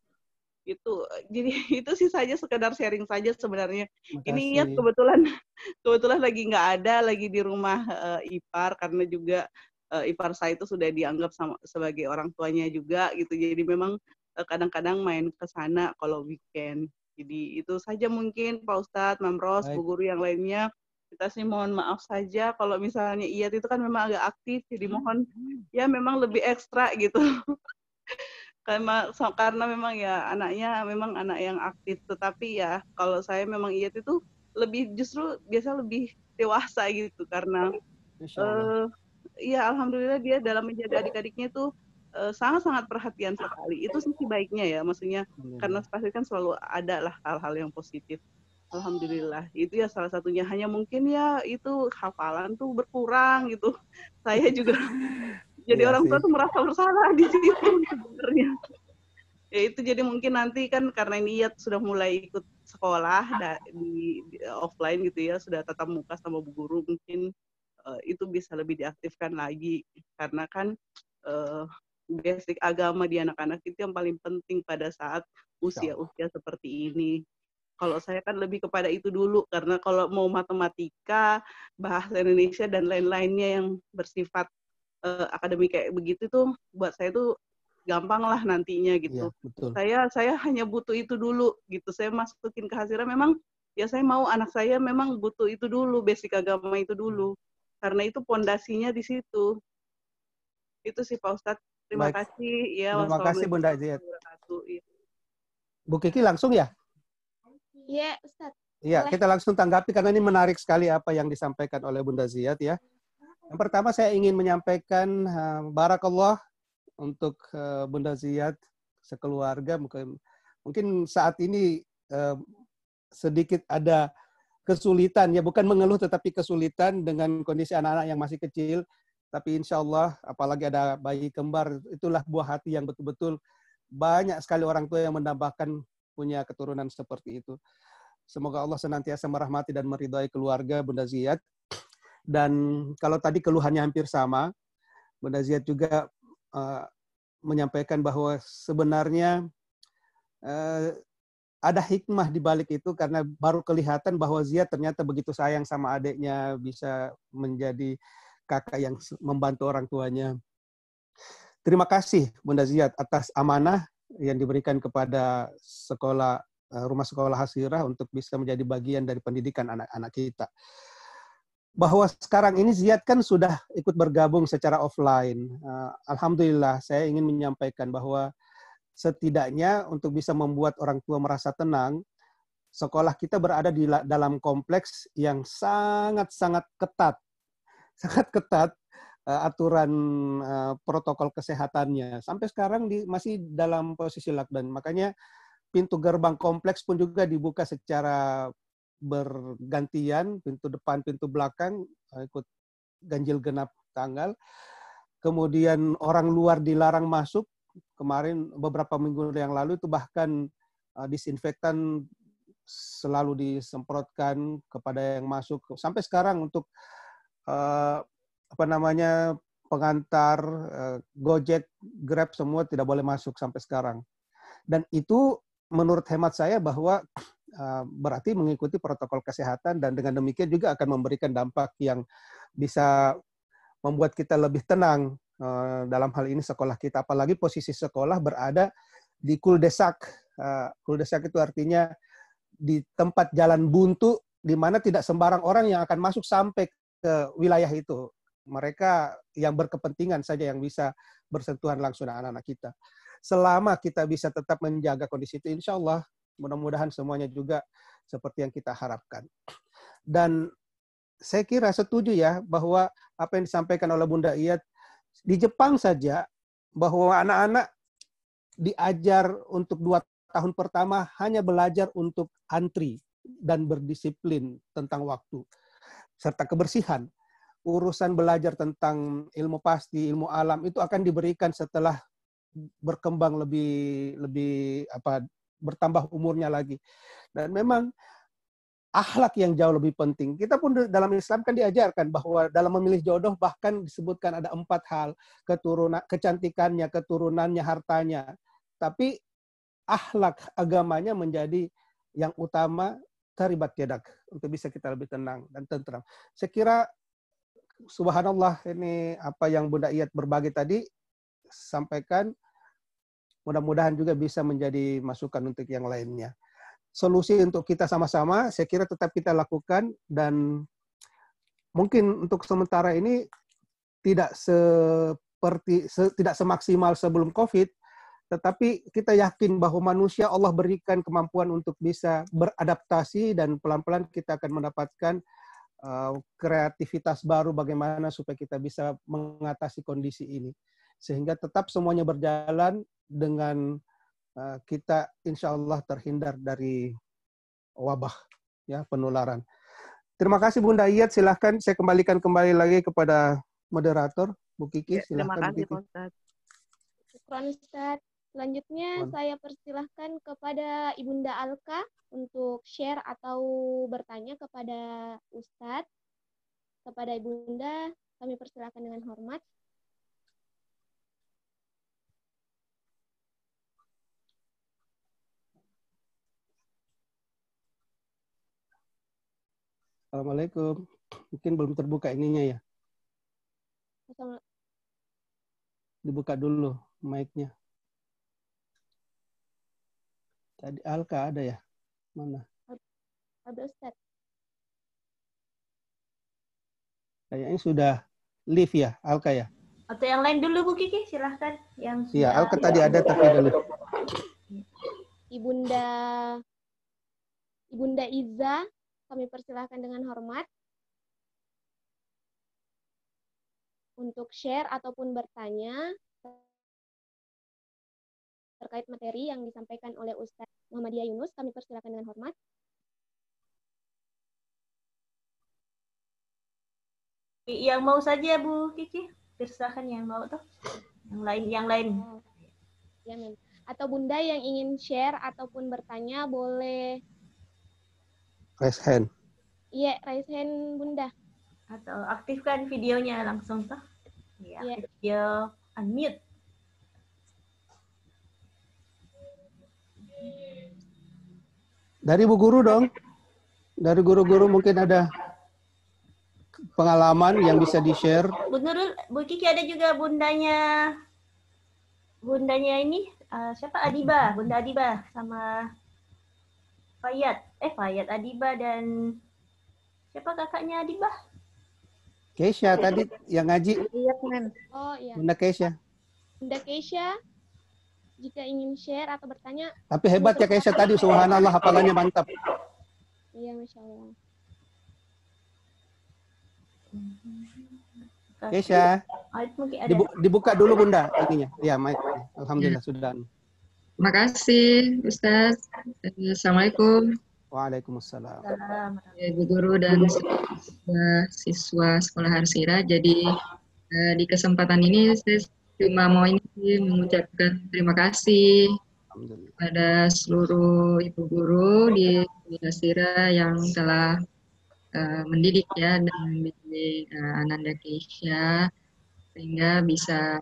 Speaker 6: itu. Jadi itu sih saja, sekedar sharing saja sebenarnya. Ini Iyat kebetulan lagi nggak ada, lagi di rumah ipar, karena juga ipar saya itu sudah dianggap sebagai orang tuanya juga gitu. Jadi memang kadang-kadang main ke sana kalau weekend. Jadi itu saja mungkin Pak Ustadz, Mam Ros, Bu Guru yang lainnya. Kita sih mohon maaf saja kalau misalnya Iyat itu kan memang agak aktif, jadi mohon ya memang lebih ekstra gitu. Karena memang ya anaknya memang anak yang aktif, tetapi ya kalau saya memang Iyat itu justru biasa lebih dewasa gitu, karena ya alhamdulillah dia dalam menjaga adik-adiknya tuh sangat-sangat perhatian sekali. Itu sisi baiknya ya, maksudnya karena pasti kan selalu ada lah hal-hal yang positif. Alhamdulillah, itu ya salah satunya. Hanya mungkin ya itu hafalan tuh berkurang gitu. Saya juga jadi orang tua tuh merasa bersalah di situ sebenarnya. Ya itu, jadi mungkin nanti kan karena ini Iyat sudah mulai ikut sekolah di offline gitu ya, sudah tatap muka sama Bu Guru, mungkin itu bisa lebih diaktifkan lagi, karena kan basic agama di anak-anak itu yang paling penting pada saat usia-usia seperti ini. Kalau saya kan lebih kepada itu dulu, karena kalau mau matematika, bahasa Indonesia, dan lain-lainnya yang bersifat akademik kayak begitu tuh, buat saya tuh gampang lah nantinya gitu.
Speaker 7: Ya, betul.
Speaker 6: Saya hanya butuh itu dulu gitu. Saya masukin ke Hasira, memang ya saya mau anak saya memang butuh itu dulu, basic agama itu dulu. Karena itu pondasinya di situ. Itu sih Pak Ustadz. Terima kasih. Ya,
Speaker 7: terima kasih Bunda Iyat. Bu Kiki langsung ya?
Speaker 1: Iya, Ustadz.
Speaker 7: Iya, kita langsung tanggapi karena ini menarik sekali apa yang disampaikan oleh Bunda Ziyad ya. Yang pertama saya ingin menyampaikan barakallah untuk Bunda Ziyad sekeluarga. Mungkin saat ini sedikit ada kesulitan, ya bukan mengeluh tetapi kesulitan dengan kondisi anak-anak yang masih kecil. Tapi insya Allah, apalagi ada bayi kembar, itulah buah hati yang betul-betul banyak sekali orang tua yang mendambakan punya keturunan seperti itu. Semoga Allah senantiasa merahmati dan meridhai keluarga Bunda Ziyad. Dan kalau tadi keluhannya hampir sama, Bunda Ziyad juga menyampaikan bahwa sebenarnya ada hikmah di balik itu, karena baru kelihatan bahwa Ziyad ternyata begitu sayang sama adiknya, bisa menjadi kakak yang membantu orang tuanya. Terima kasih Bunda Ziyad atas amanah yang diberikan kepada rumah sekolah Hasirah untuk bisa menjadi bagian dari pendidikan anak-anak kita. Bahwa sekarang ini Ziyad kan sudah ikut bergabung secara offline. Alhamdulillah, saya ingin menyampaikan bahwa setidaknya untuk bisa membuat orang tua merasa tenang, sekolah kita berada di dalam kompleks yang sangat-sangat ketat. sangat ketat aturan protokol kesehatannya. Sampai sekarang masih dalam posisi lockdown. Makanya pintu gerbang kompleks pun juga dibuka secara bergantian, pintu depan, pintu belakang, ikut ganjil genap tanggal. Kemudian orang luar dilarang masuk. Kemarin beberapa minggu yang lalu itu bahkan disinfektan selalu disemprotkan kepada yang masuk. Sampai sekarang untuk pengantar, Gojek, Grab semua tidak boleh masuk sampai sekarang. Dan itu menurut hemat saya bahwa berarti mengikuti protokol kesehatan, dan dengan demikian juga akan memberikan dampak yang bisa membuat kita lebih tenang dalam hal ini sekolah kita. Apalagi posisi sekolah berada di kuldesak. Kuldesak itu artinya di tempat jalan buntu di mana tidak sembarang orang yang akan masuk sampai ke wilayah itu. Mereka yang berkepentingan saja yang bisa bersentuhan langsung dengan anak-anak kita. Selama kita bisa tetap menjaga kondisi itu, insya Allah mudah-mudahan semuanya juga seperti yang kita harapkan. Dan saya kira setuju ya bahwa apa yang disampaikan oleh Bunda Iyat, di Jepang saja bahwa anak-anak diajar untuk 2 tahun pertama hanya belajar untuk antri dan berdisiplin tentang waktu serta kebersihan. Urusan belajar tentang ilmu pasti, ilmu alam itu akan diberikan setelah berkembang lebih bertambah umurnya lagi. Dan memang akhlak yang jauh lebih penting. Kita pun dalam Islam kan diajarkan bahwa dalam memilih jodoh bahkan disebutkan ada 4 hal, kecantikannya, keturunannya, hartanya. Tapi akhlak agamanya menjadi yang utama, taribat yadak, untuk bisa kita lebih tenang dan tentram. Saya kira subhanallah, ini apa yang Bunda Iyat berbagi tadi sampaikan, mudah-mudahan juga bisa menjadi masukan untuk yang lainnya. Solusi untuk kita sama-sama, saya kira tetap kita lakukan, dan mungkin untuk sementara ini tidak semaksimal sebelum COVID, tetapi kita yakin bahwa manusia Allah berikan kemampuan untuk bisa beradaptasi, dan pelan-pelan kita akan mendapatkan kreativitas baru bagaimana supaya kita bisa mengatasi kondisi ini. Sehingga tetap semuanya berjalan dengan kita insya Allah terhindar dari wabah ya, penularan. Terima kasih Bunda Iyat, silahkan saya kembalikan kembali lagi kepada moderator Bu Kiki.
Speaker 6: Ya, terima
Speaker 7: Silahkan,
Speaker 6: kasih
Speaker 7: Bu
Speaker 6: Pak Ustadz.
Speaker 1: Syukran Ustadz. Selanjutnya saya persilahkan kepada Ibunda Alka untuk share atau bertanya kepada Ustadz. Kepada Ibunda kami persilahkan dengan hormat.
Speaker 7: Assalamualaikum. Mungkin belum terbuka ininya ya. Dibuka dulu mic-nya. Tadi Alka ada ya? Mana?
Speaker 1: Ada Ustaz.
Speaker 7: Kayaknya sudah live ya, Alka ya?
Speaker 5: Atau yang lain dulu Bu Kiki, silahkan.
Speaker 7: Iya, Alka tadi ada tapi dulu.
Speaker 1: Ibunda Iza, kami persilahkan dengan hormat untuk share ataupun bertanya terkait materi yang disampaikan oleh Ustadz Muhammadiyah Yunus. Kami persilahkan dengan hormat.
Speaker 5: Yang mau saja Bu Kiki, persilahkan yang mau tuh. Yang lain.
Speaker 1: Ya, Mem. Atau Bunda yang ingin share ataupun bertanya boleh
Speaker 7: Raise hand.
Speaker 1: Iya, raise hand Bunda.
Speaker 5: Atau aktifkan videonya langsung toh. Iya, video unmute.
Speaker 7: Dari Bu Guru dong. Dari guru-guru mungkin ada pengalaman yang bisa di-share.
Speaker 5: Bu Nurul, Bu Kiki ada juga bundanya ini siapa, Adiba, Bunda Adiba sama Fayat Adiba, dan siapa kakaknya Adiba?
Speaker 7: Keisha tadi yang ngaji.
Speaker 1: Iya, oh iya.
Speaker 7: Bunda Keisha.
Speaker 1: Bunda Keisha, jika ingin share atau bertanya.
Speaker 7: Tapi hebat ya Keisha tadi, subhanallah, hafalannya mantap.
Speaker 1: Iya, Masya Allah.
Speaker 7: Kesha,
Speaker 5: Mungkin ada.
Speaker 7: dibuka dulu Bunda ininya. Ya, mic. Alhamdulillah sudah.
Speaker 3: Terima kasih Ustaz. Assalamualaikum.
Speaker 7: Waalaikumsalam.
Speaker 3: Ibu guru dan siswa sekolah Harsira. Jadi di kesempatan ini saya cuma mau ini mengucapkan terima kasih pada seluruh ibu guru di Harsira yang telah mendidik ya dan mendidik Ananda Keisha sehingga bisa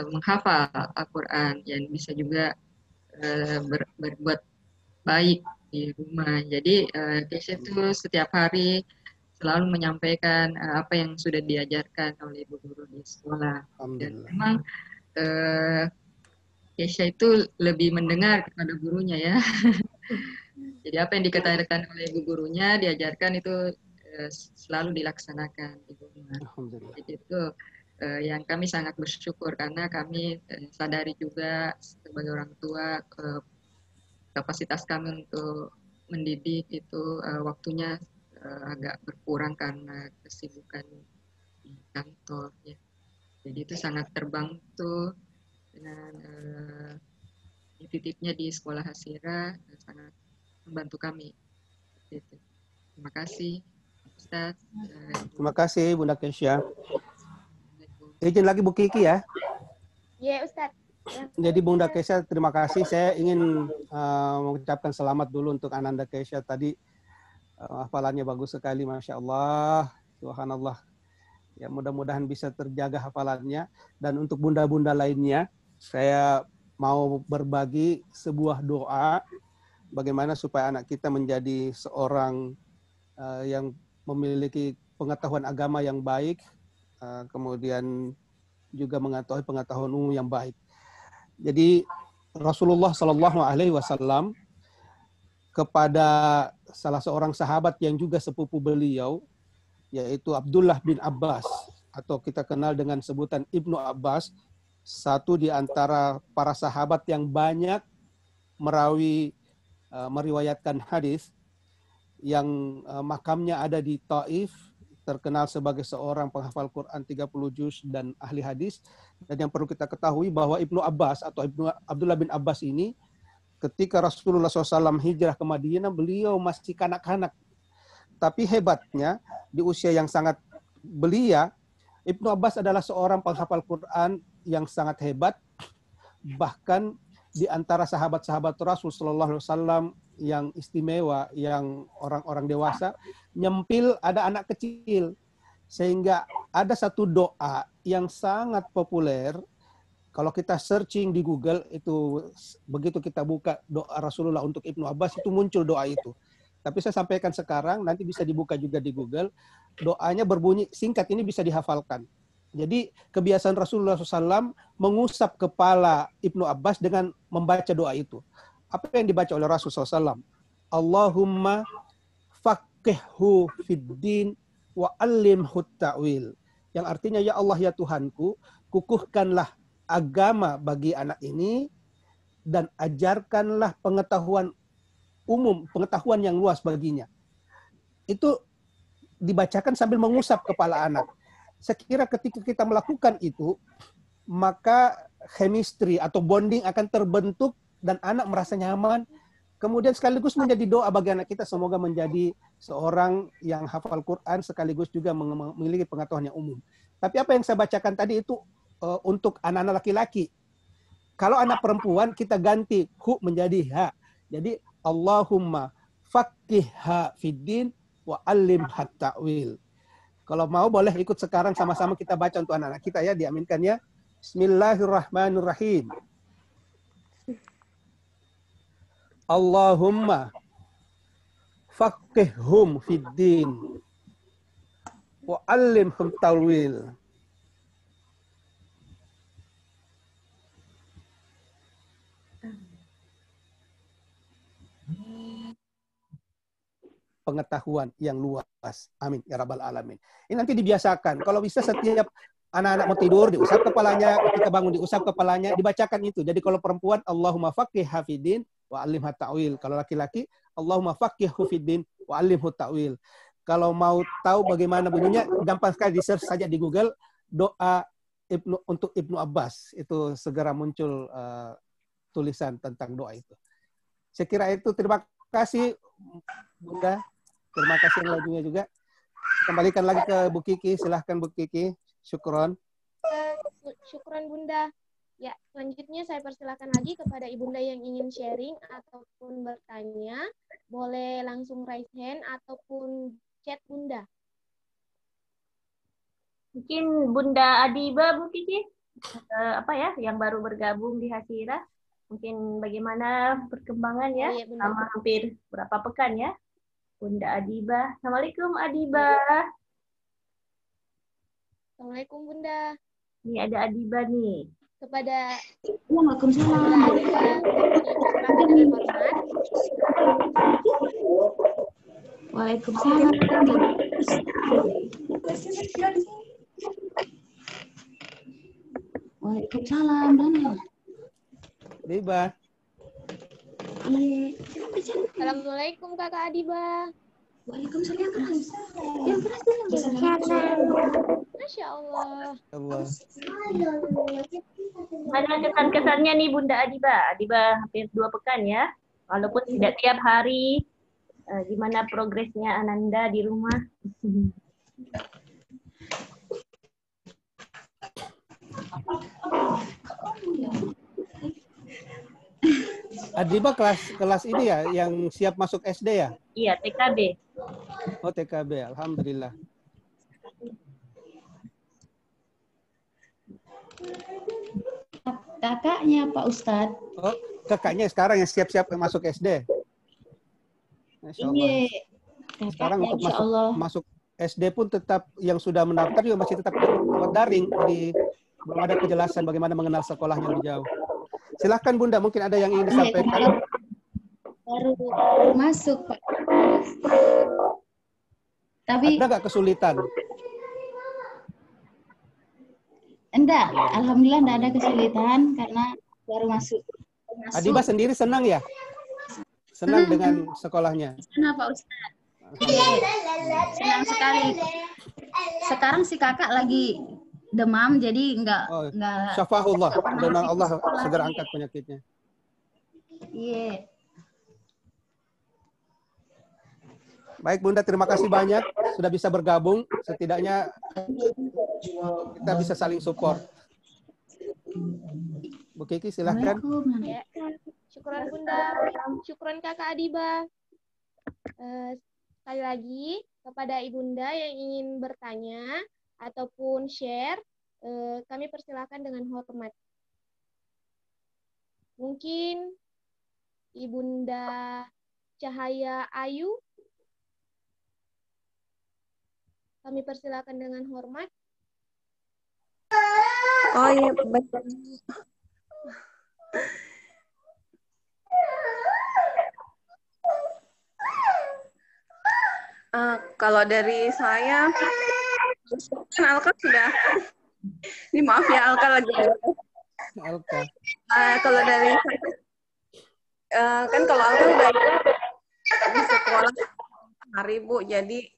Speaker 3: menghafal Al-Quran dan bisa juga berbuat baik di rumah. Jadi Keisha itu setiap hari selalu menyampaikan apa yang sudah diajarkan oleh ibu guru di sekolah. Dan memang Keisha itu lebih mendengar kepada gurunya ya. Jadi apa yang dikatakan oleh ibu gurunya diajarkan itu selalu dilaksanakan di rumah. Jadi itu yang kami sangat bersyukur karena kami sadari juga sebagai orang tua kapasitas kami untuk mendidik itu waktunya agak berkurang karena kesibukan di kantor ya. Jadi itu sangat terbantu dengan titipnya di sekolah Harsira, sangat membantu kami. Gitu. Terima kasih Ustaz.
Speaker 7: Terima kasih Bunda Keisha. Izin lagi Bu Kiki ya.
Speaker 1: Iya Ustaz.
Speaker 7: Jadi Bunda Keisha, terima kasih. Saya ingin mengucapkan selamat dulu untuk Ananda Keisha tadi. Hafalannya bagus sekali, Masya Allah. Subhanallah. Ya, mudah-mudahan bisa terjaga hafalannya. Dan untuk bunda-bunda lainnya, saya mau berbagi sebuah doa bagaimana supaya anak kita menjadi seorang yang memiliki pengetahuan agama yang baik, kemudian juga mengetahui pengetahuan umum yang baik. Jadi Rasulullah Shallallahu Alaihi Wasallam kepada salah seorang sahabat yang juga sepupu beliau, yaitu Abdullah bin Abbas, atau kita kenal dengan sebutan Ibnu Abbas, satu di antara para sahabat yang banyak meriwayatkan hadis, yang makamnya ada di Taif, terkenal sebagai seorang penghafal Quran 30 juz dan ahli hadis. Dan yang perlu kita ketahui bahwa Ibnu Abbas atau Abdullah bin Abbas ini ketika Rasulullah SAW hijrah ke Madinah, beliau masih kanak-kanak. Tapi hebatnya di usia yang sangat belia, Ibnu Abbas adalah seorang penghafal Quran yang sangat hebat. Bahkan di antara sahabat-sahabat Rasul SAW yang istimewa, yang orang-orang dewasa, nyempil ada anak kecil. Sehingga ada satu doa yang sangat populer. Kalau kita searching di Google, itu begitu kita buka doa Rasulullah untuk Ibnu Abbas, itu muncul doa itu. Tapi saya sampaikan sekarang, nanti bisa dibuka juga di Google. Doanya berbunyi singkat, ini bisa dihafalkan. Jadi kebiasaan Rasulullah SAW mengusap kepala Ibnu Abbas dengan membaca doa itu. Apa yang dibaca oleh Rasulullah SAW? Allahumma faqihhu fiddin wa alimhu ta'wil. Yang artinya, ya Allah ya Tuhanku, kukuhkanlah agama bagi anak ini dan ajarkanlah pengetahuan umum, pengetahuan yang luas baginya. Itu dibacakan sambil mengusap kepala anak. Saya kira ketika kita melakukan itu, maka chemistry atau bonding akan terbentuk dan anak merasa nyaman. Kemudian sekaligus menjadi doa bagi anak kita, semoga menjadi seorang yang hafal Quran sekaligus juga memiliki pengetahuan yang umum. Tapi apa yang saya bacakan tadi itu untuk anak-anak laki-laki. Kalau anak perempuan kita ganti hu menjadi ha. Jadi Allahumma faqihha fiddin wa alimha ta'wil. Kalau mau boleh ikut sekarang sama-sama kita baca untuk anak-anak kita ya, diaminkan ya. Bismillahirrahmanirrahim. Allahumma faqihhum fiddin wa alimhum ta'wil. Pengetahuan yang luas. Amin ya rabbal alamin. Ini nanti dibiasakan. Kalau bisa setiap anak-anak mau tidur diusap kepalanya, ketika bangun diusap kepalanya, dibacakan itu. Jadi kalau perempuan Allahumma faqihha fiddin wa alimha ta'wil. Kalau laki-laki Allahumma faqihhu fiddin wa alimhu ta'wil. Kalau mau tahu bagaimana bunyinya, gampang sekali di-search saja di Google doa untuk Ibnu Abbas. Itu segera muncul tulisan tentang doa itu. Saya kira itu. Terima kasih Bunda. Terima kasih yang lainnya juga. Kembalikan lagi ke Bu Kiki. Silahkan Bu Kiki. Syukron.
Speaker 1: Syukron Bunda. Ya, selanjutnya saya persilakan lagi kepada Ibunda yang ingin sharing ataupun bertanya. Boleh langsung raise hand ataupun chat Bunda.
Speaker 5: Mungkin Bunda Adiba, Bu Kiki, yang baru bergabung di Hasira. Mungkin bagaimana perkembangan ya,
Speaker 1: iya,
Speaker 5: selama hampir berapa pekan ya, Bunda Adiba. Assalamualaikum Adiba.
Speaker 1: Assalamualaikum Bunda.
Speaker 5: Ini ada Adiba nih.
Speaker 1: Kepada
Speaker 5: Waalaikumsalam.
Speaker 1: Bunda Adiba, kami dengan hormat.
Speaker 5: Waalaikumsalam. Waalaikumsalam, Daniel.
Speaker 7: Adiba.
Speaker 1: Assalamualaikum Kakak Adiba.
Speaker 5: Waalaikumsalam.
Speaker 1: Masya Allah.
Speaker 5: Mana kesan-kesannya nih Bunda Adiba? Adiba hampir 2 pekan ya. Walaupun tidak tiap hari. Gimana progresnya Ananda di rumah?
Speaker 7: Adiba kelas ini ya, yang siap masuk SD ya?
Speaker 5: Iya, TKB.
Speaker 7: Oh, TKB. Alhamdulillah.
Speaker 5: Kakaknya Pak Ustadz.
Speaker 7: Oh, kakaknya sekarang yang siap-siap masuk SD? Masya Allah.
Speaker 5: Iya.
Speaker 7: Sekarang untuk masuk SD pun tetap yang sudah mendaftar juga masih tetap daring. Jadi belum ada kejelasan bagaimana mengenal sekolahnya lebih jauh. Silahkan Bunda, mungkin ada yang ingin disampaikan.
Speaker 5: Baru masuk Pak. Tapi
Speaker 7: ada nggak kesulitan?
Speaker 5: Enggak, alhamdulillah enggak ada kesulitan karena baru masuk.
Speaker 7: Adiba sendiri senang ya? Senang dengan sekolahnya?
Speaker 5: Senang Pak Ustadz. Senang sekali. Sekarang si kakak lagi demam, jadi enggak.
Speaker 7: Syafahullah, dan Allah segera angkat penyakitnya.
Speaker 5: Iya.
Speaker 7: Baik Bunda, terima kasih banyak sudah bisa bergabung. Setidaknya kita bisa saling support. Bu Kiki silahkan.
Speaker 1: Ya. Syukuran Bunda, syukuran Kakak Adiba. Sekali lagi kepada Ibunda yang ingin bertanya ataupun share, kami persilakan dengan hormat. Mungkin Ibunda Cahaya Ayu, kami persilakan dengan hormat.
Speaker 2: Oh iya, betul. Kalau dari saya, kan Alka sudah, ini maaf ya Alka lagi.
Speaker 7: Alka.
Speaker 2: Kalau dari saya, kan kalau Alka udah di sekolah hari Bu, jadi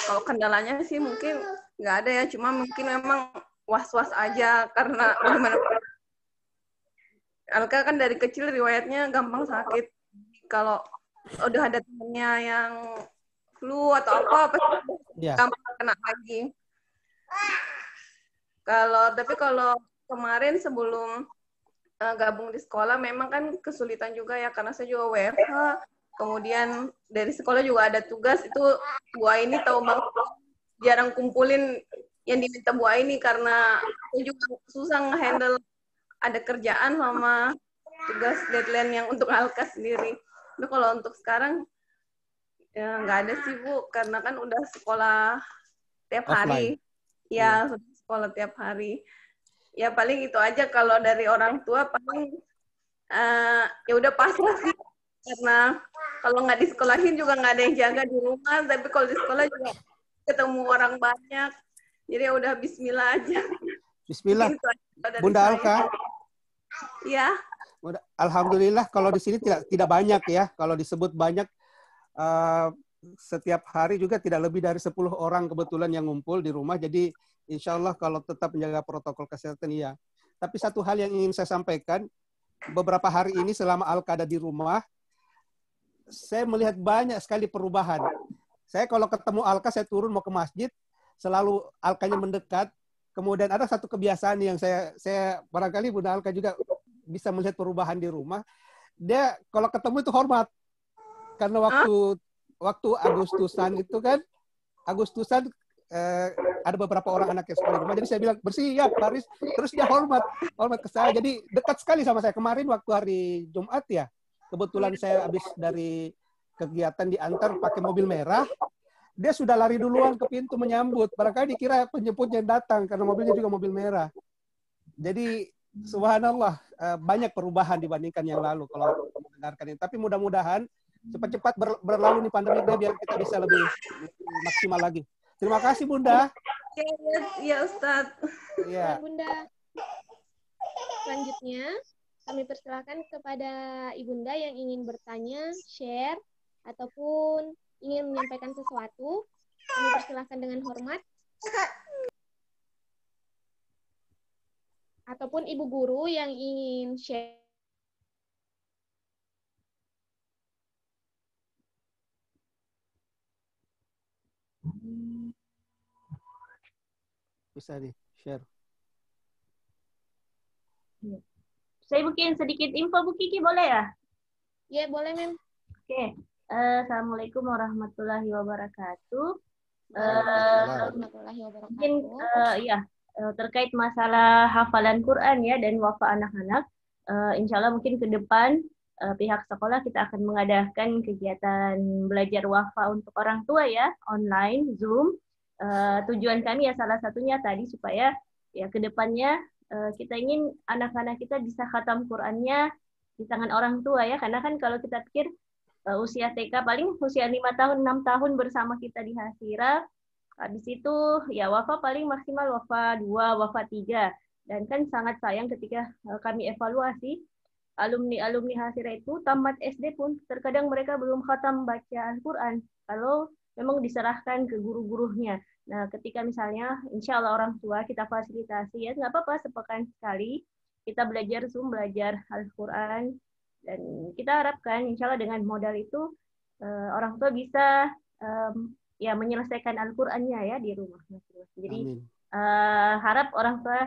Speaker 2: kalau kendalanya sih mungkin nggak ada ya, cuma mungkin memang was-was aja karena gimana. Alka kan dari kecil riwayatnya gampang sakit. Kalau udah ada temennya yang flu atau apa gampang kena lagi. Tapi kalau kemarin sebelum gabung di sekolah memang kan kesulitan juga ya karena saya juga WFH. Kemudian dari sekolah juga ada tugas, itu Bu Aini tahu banget jarang kumpulin yang diminta Bu Aini karena saya juga susah nge-handle ada kerjaan sama tugas deadline yang untuk Alka sendiri. Tapi kalau untuk sekarang ya nggak ada sih Bu, karena kan udah sekolah tiap hari. Ya, sudah sekolah tiap hari. Ya paling itu aja, kalau dari orang tua paling ya udah pasrah sih. Karena kalau nggak disekolahin juga nggak ada yang jaga di rumah, tapi kalau di sekolah juga ketemu orang banyak. Jadi ya udah bismillah aja.
Speaker 7: Bismillah. Bunda Alka.
Speaker 2: Iya.
Speaker 7: Alhamdulillah kalau di sini tidak banyak ya. Kalau disebut banyak setiap hari juga tidak lebih dari 10 orang kebetulan yang ngumpul di rumah. Jadi insya Allah kalau tetap menjaga protokol kesehatan, iya. Tapi satu hal yang ingin saya sampaikan, beberapa hari ini selama Alka ada di rumah, saya melihat banyak sekali perubahan. Saya kalau ketemu Alka, saya turun mau ke masjid, selalu Alkanya mendekat. Kemudian ada satu kebiasaan yang saya barangkali Bunda Alka juga bisa melihat perubahan di rumah. Dia kalau ketemu itu hormat. Karena waktu Agustusan itu kan, ada beberapa orang anak yang sekolah di rumah, jadi saya bilang bersih ya Baris, terus dia hormat ke saya, jadi dekat sekali sama saya. Kemarin waktu hari Jumat ya, kebetulan saya habis dari kegiatan diantar pakai mobil merah, dia sudah lari duluan ke pintu menyambut, barangkali dikira penjemputnya yang datang karena mobilnya juga mobil merah. Jadi subhanallah, banyak perubahan dibandingkan yang lalu kalau mendengarkan ini. Tapi mudah-mudahan cepat-cepat berlalu nih pandemi biar kita bisa lebih maksimal lagi. Terima kasih Bunda.
Speaker 2: Ya Ustadz.
Speaker 7: Iya.
Speaker 1: Bunda. Selanjutnya kami persilakan kepada Ibunda yang ingin bertanya, share, ataupun ingin menyampaikan sesuatu. Kami persilakan dengan hormat. Ataupun Ibu Guru yang ingin share.
Speaker 7: Bisa di-share.
Speaker 5: Saya mungkin sedikit info Bu Kiki, boleh ya?
Speaker 1: Ya, boleh, Mem.
Speaker 5: Oke. Assalamualaikum warahmatullahi wabarakatuh.
Speaker 1: Warahmatullahi wabarakatuh.
Speaker 5: Mungkin terkait masalah hafalan Quran ya dan wafa anak-anak, insya Allah mungkin ke depan pihak sekolah kita akan mengadakan kegiatan belajar wafa untuk orang tua ya, online, Zoom. Tujuan kami ya salah satunya tadi supaya ya ke depannya kita ingin anak-anak kita bisa khatam Qurannya di tangan orang tua ya, karena kan kalau kita pikir usia TK paling usia 5 tahun, 6 tahun bersama kita di Hasira, habis itu ya wafa paling maksimal wafa 2, wafa 3. Dan kan sangat sayang ketika kami evaluasi alumni-alumni Hasira itu tamat SD pun terkadang mereka belum khatam baca Al-Quran kalau memang diserahkan ke guru-gurunya. Nah, ketika misalnya insya Allah orang tua kita fasilitasi ya nggak apa-apa sepekan sekali kita belajar Zoom, belajar Al-Quran, dan kita harapkan insya Allah dengan modal itu orang tua bisa ya menyelesaikan Al-Qurannya ya di rumah. Jadi harap orang tua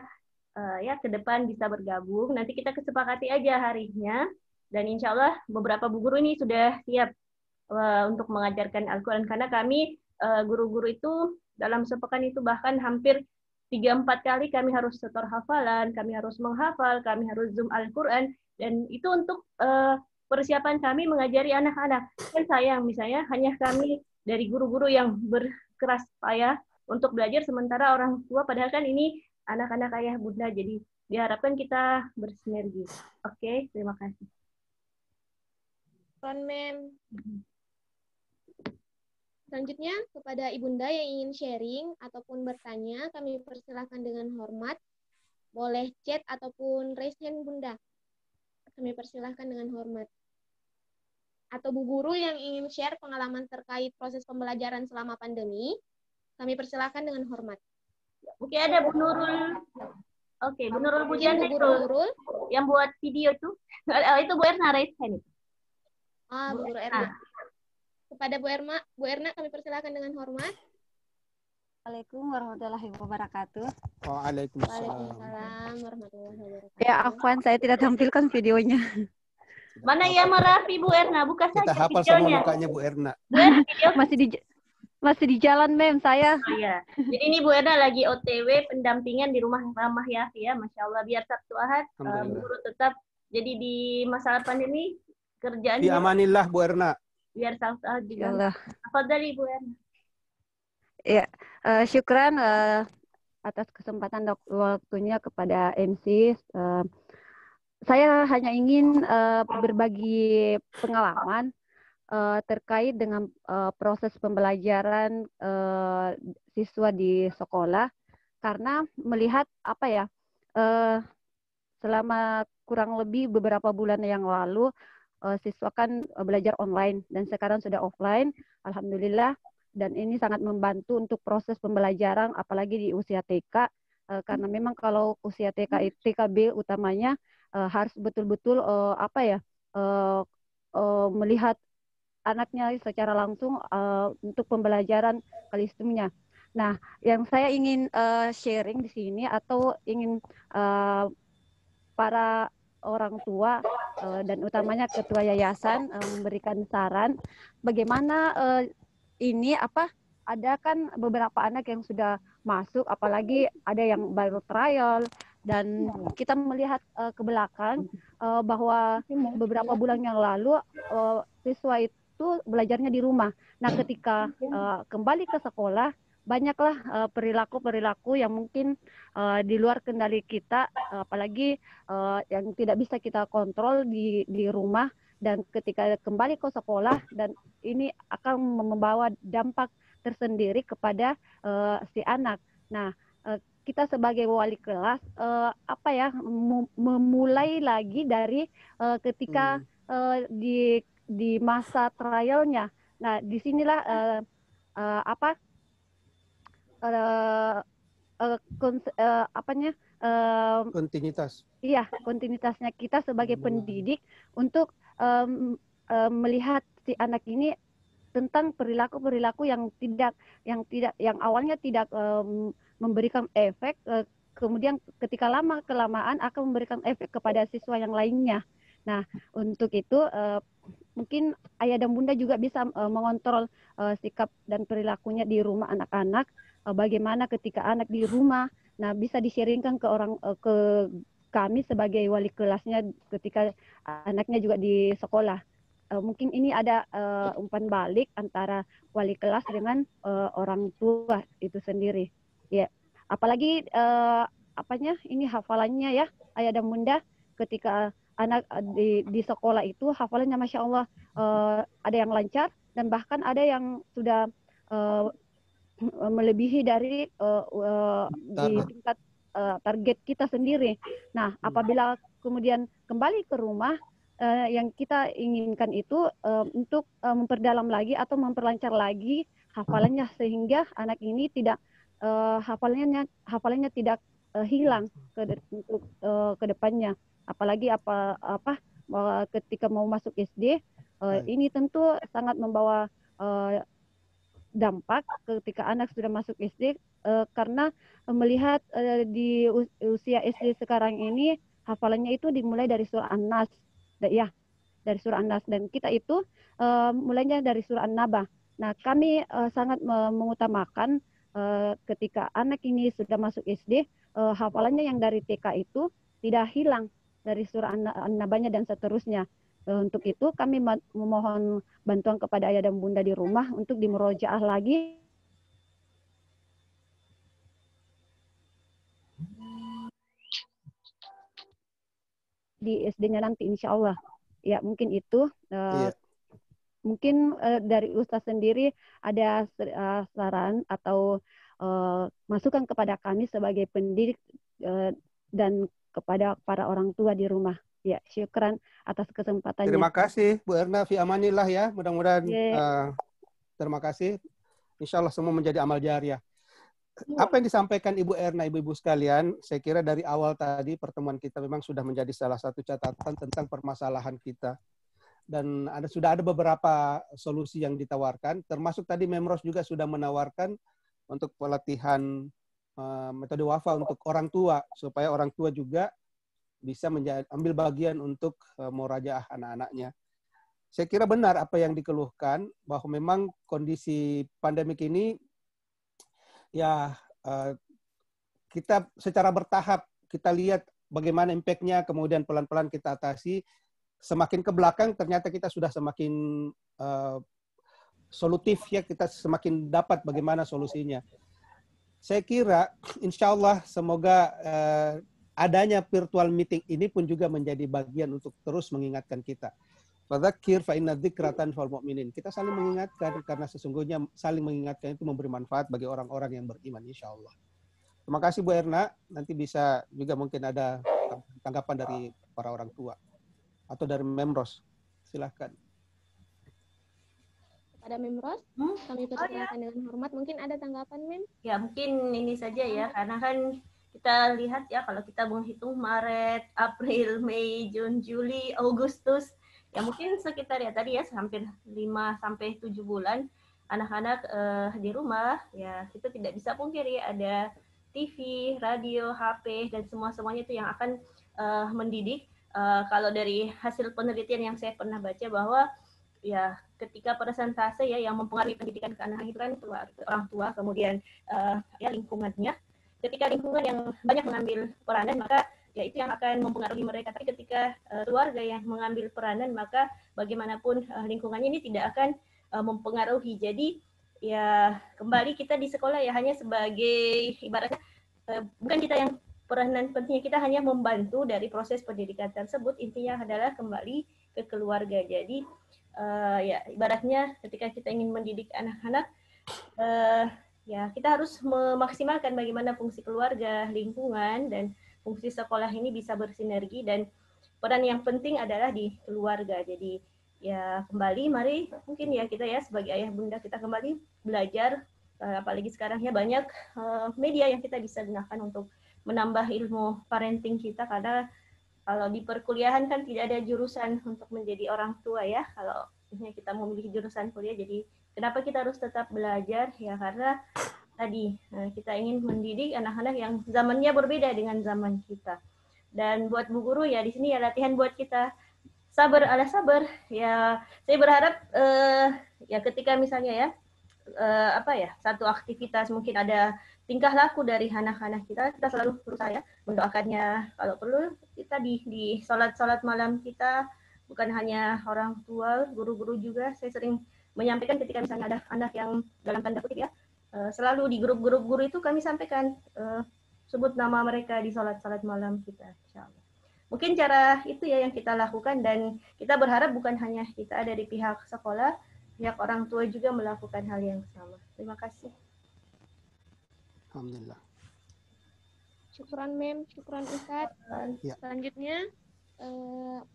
Speaker 5: ya ke depan bisa bergabung. Nanti kita kesepakati aja harinya, dan insya Allah beberapa bu guru ini sudah siap untuk mengajarkan Al-Quran, karena kami guru-guru itu dalam sepekan itu bahkan hampir 3-4 kali kami harus setor hafalan, kami harus menghafal, kami harus Zoom Al-Quran, dan itu untuk persiapan kami mengajari anak-anak. Kan sayang misalnya hanya kami dari guru-guru yang berkeras payah untuk belajar, sementara orang tua padahal kan ini anak-anak ayah bunda, jadi diharapkan kita bersinergi. Oke, terima kasih.
Speaker 1: Mem. Selanjutnya, kepada Ibunda yang ingin sharing ataupun bertanya, kami persilakan dengan hormat. Boleh chat ataupun raise hand Bunda. Kami persilakan dengan hormat. Atau Bu Guru yang ingin share pengalaman terkait proses pembelajaran selama pandemi, kami persilakan dengan hormat.
Speaker 5: Oke, ada Bu Nurul. Oke, Bu Nurul Pujian
Speaker 1: Bu Nurul
Speaker 5: yang buat video tuh. Itu Bu Erna raise hand.
Speaker 1: Bu Guru Erna. Kepada Bu Erna kami persilakan dengan hormat.
Speaker 9: Assalamualaikum warahmatullahi wabarakatuh.
Speaker 1: Waalaikumsalam warahmatullahi wabarakatuh.
Speaker 9: Ya, afwan saya tidak tampilkan videonya.
Speaker 5: Mana ya Marafi Bu Erna? Buka saja
Speaker 7: kita hafal
Speaker 5: videonya.
Speaker 7: Semua mukanya Bu Erna.
Speaker 5: Bu Erna video
Speaker 9: masih di jalan Mem saya.
Speaker 5: Oh, iya. Jadi ini Bu Erna lagi OTW pendampingan di rumah ramah ya, Masya Allah, biar Sabtu Ahad Bu Guru tetap. Jadi di masalah pandemi kerjaan.
Speaker 7: Di amanillah Bu Erna.
Speaker 5: Biar Sabtu Ahad juga. Apa dari Bu Erna?
Speaker 9: Ya, syukran atas kesempatan waktunya kepada MC. Saya hanya ingin berbagi pengalaman terkait dengan proses pembelajaran siswa di sekolah, karena melihat apa ya, selama kurang lebih beberapa bulan yang lalu siswa kan belajar online dan sekarang sudah offline, alhamdulillah. Dan ini sangat membantu untuk proses pembelajaran, apalagi di usia TK, karena memang kalau usia TK, TKB utamanya harus betul-betul melihat anaknya secara langsung untuk pembelajaran kalistumnya. Nah, yang saya ingin sharing di sini atau ingin para orang tua dan utamanya ketua yayasan memberikan saran bagaimana ini ada kan beberapa anak yang sudah masuk, apalagi ada yang baru trial, dan kita melihat ke belakang bahwa beberapa bulan yang lalu siswa itu belajarnya di rumah. Nah, ketika kembali ke sekolah, banyaklah perilaku-perilaku yang mungkin di luar kendali kita, apalagi yang tidak bisa kita kontrol di rumah, dan ketika kembali ke sekolah, dan ini akan membawa dampak tersendiri kepada si anak. Nah, kita sebagai wali kelas memulai lagi dari ketika di masa trialnya. Nah, disinilah
Speaker 7: kontinuitas.
Speaker 9: Iya, kontinuitasnya kita sebagai pendidik untuk melihat si anak ini tentang perilaku-perilaku yang awalnya tidak memberikan efek, kemudian ketika lama-kelamaan akan memberikan efek kepada siswa yang lainnya. Nah, untuk itu mungkin ayah dan bunda juga bisa mengontrol sikap dan perilakunya di rumah anak-anak. Bagaimana ketika anak di rumah, nah bisa di-sharingkan ke kami sebagai wali kelasnya ketika anaknya juga di sekolah. Mungkin ini ada umpan balik antara wali kelas dengan orang tua itu sendiri. Ya, apalagi ini hafalannya ya, ayah dan bunda, ketika anak di sekolah itu hafalannya masya Allah ada yang lancar dan bahkan ada yang sudah melebihi dari di tingkat target kita sendiri. Nah, apabila kemudian kembali ke rumah, yang kita inginkan itu untuk memperdalam lagi atau memperlancar lagi hafalannya sehingga anak ini tidak hafalannya tidak hilang ke depannya. Apalagi ketika mau masuk SD, ini tentu sangat membawa dampak ketika anak sudah masuk SD, karena melihat di usia SD sekarang ini hafalannya itu dimulai dari surah An-Nas, ya, dari surah An-Nas, dan kita itu mulainya dari surah An-Naba. Nah, kami sangat mengutamakan ketika anak ini sudah masuk SD, hafalannya yang dari TK itu tidak hilang dari surah An-Nabanya dan seterusnya. Untuk itu kami memohon bantuan kepada ayah dan bunda di rumah untuk dimurojaah lagi di SD-nya nanti insya Allah. Ya, mungkin itu. Mungkin dari Ustaz sendiri ada saran atau masukan kepada kami sebagai pendidik dan kepada para orang tua di rumah. Ya, syukran atas kesempatannya.
Speaker 7: Terima kasih Bu Erna, fi amanillah ya. Mudah-mudahan terima kasih. Insya Allah semua menjadi amal jariah. Apa yang disampaikan Ibu Erna, ibu-ibu sekalian, saya kira dari awal tadi pertemuan kita memang sudah menjadi salah satu catatan tentang permasalahan kita. Dan sudah ada beberapa solusi yang ditawarkan, termasuk tadi Memros juga sudah menawarkan untuk pelatihan metode wafa untuk orang tua, supaya orang tua juga bisa ambil bagian untuk murajaah anak-anaknya. Saya kira benar apa yang dikeluhkan, bahwa memang kondisi pandemik ini ya kita secara bertahap kita lihat bagaimana impact-nya, kemudian pelan-pelan kita atasi. Semakin ke belakang ternyata kita sudah semakin solutif ya, kita semakin dapat bagaimana solusinya. Saya kira insya Allah semoga adanya virtual meeting ini pun juga menjadi bagian untuk terus mengingatkan kita. Fadzakir fa inna dzikra tanfa'ul mu'minin. Kita saling mengingatkan karena sesungguhnya saling mengingatkan itu memberi manfaat bagi orang-orang yang beriman insya Allah. Terima kasih Bu Erna. Nanti bisa juga mungkin ada tanggapan dari para orang tua atau dari Memros. Silakan.
Speaker 1: Kepada Memros, kami persilakan dengan hormat. Mungkin ada tanggapan, Mem?
Speaker 5: Ya, mungkin ini saja ya, karena kan kita lihat ya, kalau kita menghitung Maret, April, Mei, Juni, Juli, Agustus, ya mungkin sekitar ya tadi ya hampir 5-7 bulan anak-anak di rumah, ya kita tidak bisa pungkiri ada TV, radio, HP, dan semuanya itu yang akan mendidik. Kalau dari hasil penelitian yang saya pernah baca bahwa ya ketika persentase ya yang mempengaruhi pendidikan ke anak itu kan orang tua, kemudian ya lingkungannya. Ketika lingkungan yang banyak mengambil peranan, maka ya itu yang akan mempengaruhi mereka. Tapi ketika keluarga yang mengambil peranan, maka bagaimanapun lingkungannya ini tidak akan mempengaruhi. Jadi ya kembali kita di sekolah ya hanya sebagai ibaratnya bukan kita yang peranan pentingnya, kita hanya membantu dari proses pendidikan tersebut. Intinya adalah kembali ke keluarga. Jadi ya ibaratnya ketika kita ingin mendidik anak-anak, ya kita harus memaksimalkan bagaimana fungsi keluarga, lingkungan, dan fungsi sekolah ini bisa bersinergi, dan peran yang penting adalah di keluarga. Jadi ya kembali mari mungkin ya kita ya sebagai ayah bunda kita kembali belajar, apalagi sekarang ya banyak media yang kita bisa gunakan untuk menambah ilmu parenting kita, karena kalau di perkuliahan kan tidak ada jurusan untuk menjadi orang tua ya. Kalau misalnya kita memilih jurusan kuliah, jadi kenapa kita harus tetap belajar? Ya karena tadi kita ingin mendidik anak-anak yang zamannya berbeda dengan zaman kita. Dan buat Bu Guru ya di sini ya latihan buat kita sabar ala sabar. Ya saya berharap ya ketika misalnya ya satu aktivitas mungkin ada tingkah laku dari anak-anak kita selalu berusaha ya mendoakannya. Kalau perlu kita di sholat malam kita, bukan hanya orang tua, guru-guru juga. Saya sering menyampaikan ketika misalnya ada anak yang dalam tanda kutip ya, selalu di grup-grup guru itu kami sampaikan, sebut nama mereka di sholat malam kita, insya Allah. Mungkin cara itu ya yang kita lakukan, dan kita berharap bukan hanya kita ada di pihak sekolah, pihak orang tua juga melakukan hal yang sama. Terima kasih.
Speaker 7: Alhamdulillah.
Speaker 1: Syukran Mem, syukran Ustadz.
Speaker 7: Ya.
Speaker 1: Selanjutnya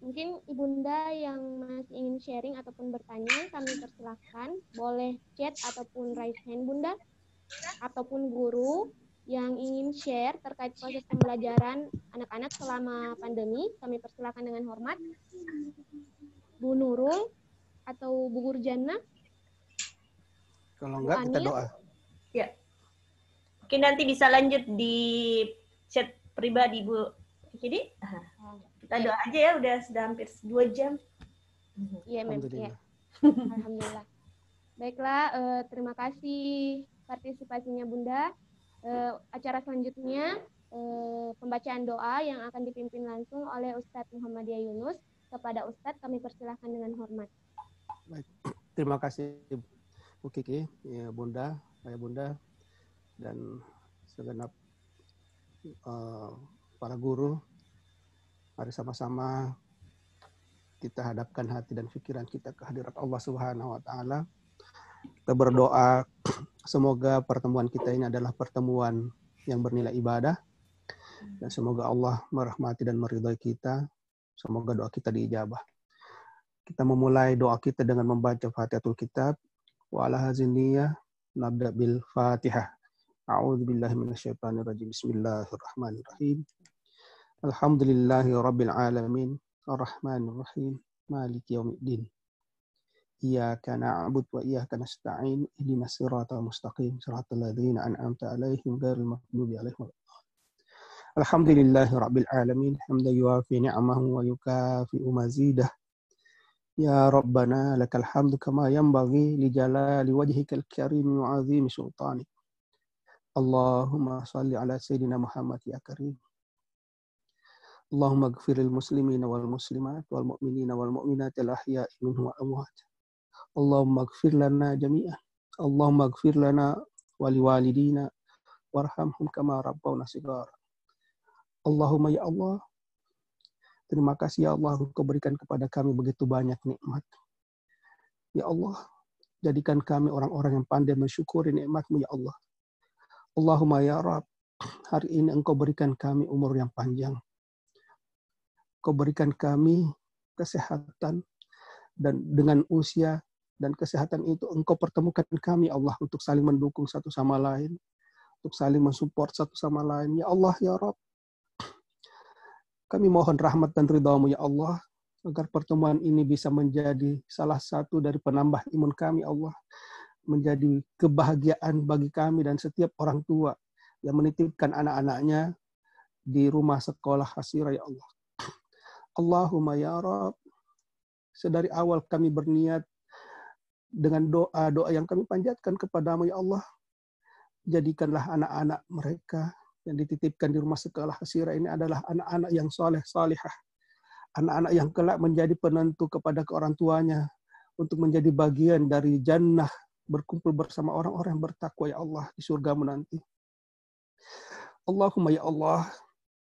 Speaker 1: mungkin Ibunda yang masih ingin sharing ataupun bertanya, kami persilahkan boleh chat ataupun raise hand Bunda, ataupun guru yang ingin share terkait proses pembelajaran anak-anak selama pandemi, kami persilahkan dengan hormat. Bu Nurul atau Bu Gurjana.
Speaker 7: Kalau enggak kita doa.
Speaker 5: Ya. Mungkin nanti bisa lanjut di chat pribadi Bu. Jadi kita doa aja ya, sudah hampir 2 jam.
Speaker 1: Iya, Mem. Ya. Alhamdulillah. Baiklah, terima kasih partisipasinya Bunda. Acara selanjutnya pembacaan doa yang akan dipimpin langsung oleh Ustadz Muhammadiyah Yunus. Kepada Ustadz kami persilahkan dengan hormat.
Speaker 7: Baik. Terima kasih Bu Kiki, ya Bunda, Ayah Bunda, dan segenap para guru. Mari sama-sama kita hadapkan hati dan pikiran kita ke hadirat Allah Subhanahu wa taala. Kita berdoa semoga pertemuan kita ini adalah pertemuan yang bernilai ibadah, dan semoga Allah merahmati dan meridhai kita. Semoga doa kita diijabah. Kita memulai doa kita dengan membaca Fatihatul Kitab. Wa ala hadzal niyyah nabda bil Fatihah. A'udzu billahi minasyaitonir rajim. Bismillahirrahmanirrahim. Alhamdulillahi rabbil alamin. Arrahmanir rahim. Maliki yaumiddin. Iyyaka na'budu wa iyyaka nasta'in. Ihdinas siratal mustaqim. Siratal ladzina an'amta 'alaihim ghairil maghdubi 'alaihim. Alhamdulillahi rabbil alamin. Hamdan yuwafi ni'amahu wa yukafi'u mazidah. Ya Rabbana lakal hamdu kama yanbaghi li jalali wajhikal karim wa 'azimi sultanik. Allahumma salli ala sayyidina Muhammad ya karim. Allahumma ighfiril muslimina wal muslimat wal mu'minina wal mu'minat al ahya'i minhum wal amwat. Allahumma ighfir lana jami'an. Allahumma ighfir lana wa liwalidina warhamhum kama rabbawna shighara. Allahumma ya Allah, terima kasih ya Allah, Engkau berikan kepada kami begitu banyak nikmat. Ya Allah, jadikan kami orang-orang yang pandai mensyukuri nikmat-Mu ya Allah. Allahumma ya Rabb, hari ini Engkau berikan kami umur yang panjang. Engkau berikan kami kesehatan dan dengan usia dan kesehatan itu Engkau pertemukan kami Allah untuk saling mendukung satu sama lain, untuk saling mensupport satu sama lain. Ya Allah, ya Rabb, kami mohon rahmat dan ridha-Mu ya Allah, agar pertemuan ini bisa menjadi salah satu dari penambah imun kami Allah, menjadi kebahagiaan bagi kami dan setiap orang tua yang menitipkan anak-anaknya di rumah sekolah Hasira ya Allah. Allahumma ya Rabb, sedari awal kami berniat dengan doa-doa yang kami panjatkan kepadamu ya Allah, jadikanlah anak-anak mereka yang dititipkan di rumah sekolah Hasira ini adalah anak-anak yang soleh, salihah, anak-anak yang kelak menjadi penentu kepada orang tuanya untuk menjadi bagian dari jannah, berkumpul bersama orang-orang yang bertakwa ya Allah di surgamu nanti. Allahumma ya Allah,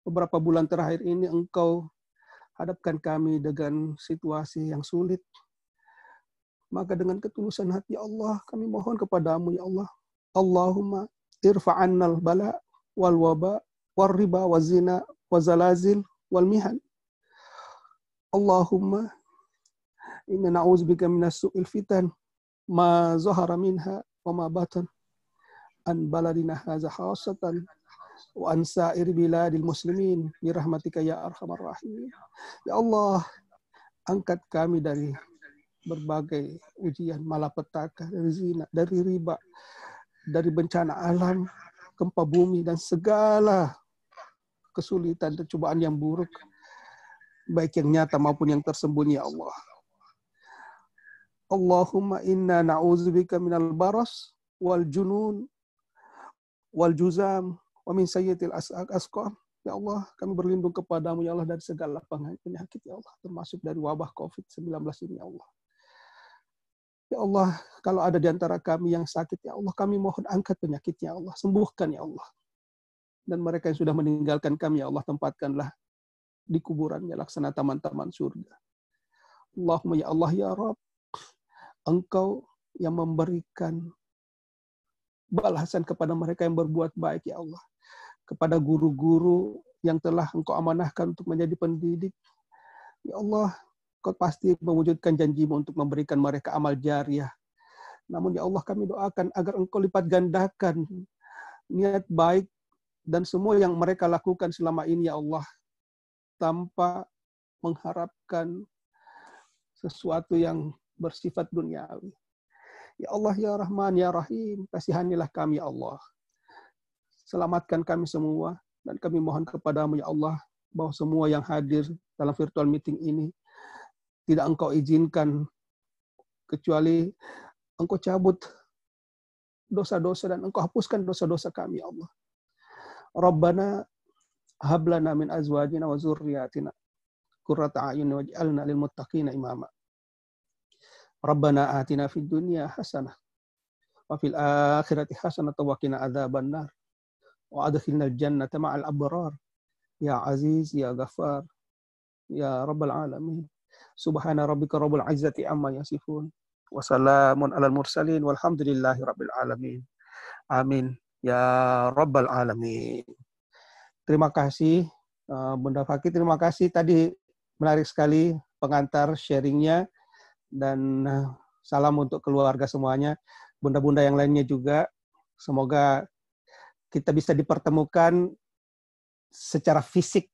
Speaker 7: beberapa bulan terakhir ini Engkau hadapkan kami dengan situasi yang sulit. Maka dengan ketulusan hati Allah, kami mohon kepadamu ya Allah. Allahumma irfa'annal bala wal waba wal riba wal zina wal zalazil wal mihan. Allahumma inna na'udzubika minas su'il fitan ma zahara minha wa ma batan an baladina hadza khassatan wa an sa'ir biladil muslimin bi rahmatika ya arhamar rahimin. Ya Allah, angkat kami dari berbagai ujian, malapetaka, dari zina, dari riba, dari bencana alam, gempa bumi, dan segala kesulitan dan cobaan yang buruk, baik yang nyata maupun yang tersembunyi ya Allah. Allahumma inna na'udzubika minal baras wal junun wal juzam wa min sayyitil asqam. Ya Allah, kami berlindung kepadamu ya Allah dari segala penyakit ya Allah, termasuk dari wabah COVID-19 ini ya Allah. Ya Allah, kalau ada di antara kami yang sakit, ya Allah, kami mohon angkat penyakitnya, ya Allah. Sembuhkan, ya Allah. Dan mereka yang sudah meninggalkan kami, ya Allah, tempatkanlah di kuburannya, laksana taman-taman surga. Allahumma ya Allah, ya Rabb, Engkau yang memberikan balasan kepada mereka yang berbuat baik, ya Allah. Kepada guru-guru yang telah Engkau amanahkan untuk menjadi pendidik. Ya Allah, Kau pasti mewujudkan janjimu untuk memberikan mereka amal jariah. Namun ya Allah, kami doakan agar Engkau lipat gandakan niat baik dan semua yang mereka lakukan selama ini ya Allah, tanpa mengharapkan sesuatu yang bersifat duniawi. Ya Allah, ya Rahman, ya Rahim, kasihanilah kami ya Allah. Selamatkan kami semua dan kami mohon kepadamu ya Allah, bahwa semua yang hadir dalam virtual meeting ini tidak Engkau izinkan, kecuali Engkau cabut dosa-dosa dan Engkau hapuskan dosa-dosa kami, ya Allah. Rabbana hablana min azwajina wa zurriyatina qurrata a'yun waj'alna lil muttaqina imama. Rabbana atina fid dunya hasanah wa fil akhirati hasanah wa qina adzabannar wa adkhilnal jannata ma'al abrar. Ya Aziz, ya Ghaffar, ya Rabbal alamin. Subhana rabbika rabbil izzati amma yasifun. Wa salamun alal mursalin walhamdulillahi rabbil alamin. Amin. Ya Rabbal alamin. Terima kasih Bunda Fakih, terima kasih tadi menarik sekali pengantar sharingnya dan salam untuk keluarga semuanya. Bunda-bunda yang lainnya juga. Semoga kita bisa dipertemukan secara fisik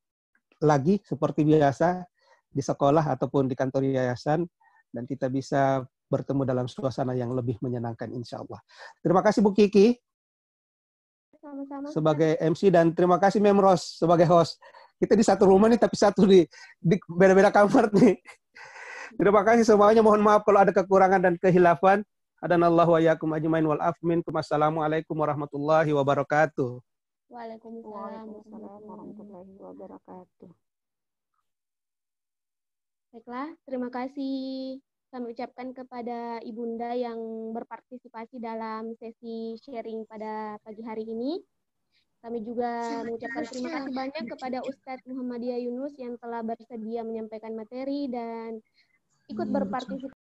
Speaker 7: lagi seperti biasa di sekolah ataupun di kantor yayasan, dan kita bisa bertemu dalam suasana yang lebih menyenangkan insya Allah. Terima kasih Bu Kiki
Speaker 1: sama-sama
Speaker 7: sebagai MC dan terima kasih Memros sebagai host. Kita di satu rumah nih tapi satu di beda-beda kamar nih. Terima kasih semuanya, mohon maaf kalau ada kekurangan dan kehilafan. Hadanallahu wa iyyakum ajmain wal afw minkum. Assalamualaikum warahmatullahi wabarakatuh.
Speaker 1: Waalaikumsalam warahmatullahi wabarakatuh. Baiklah, terima kasih kami ucapkan kepada Ibunda yang berpartisipasi dalam sesi sharing pada pagi hari ini. Kami juga mengucapkan terima kasih banyak kepada Ustadz Muhammadiyah Yunus yang telah bersedia menyampaikan materi dan ikut berpartisipasi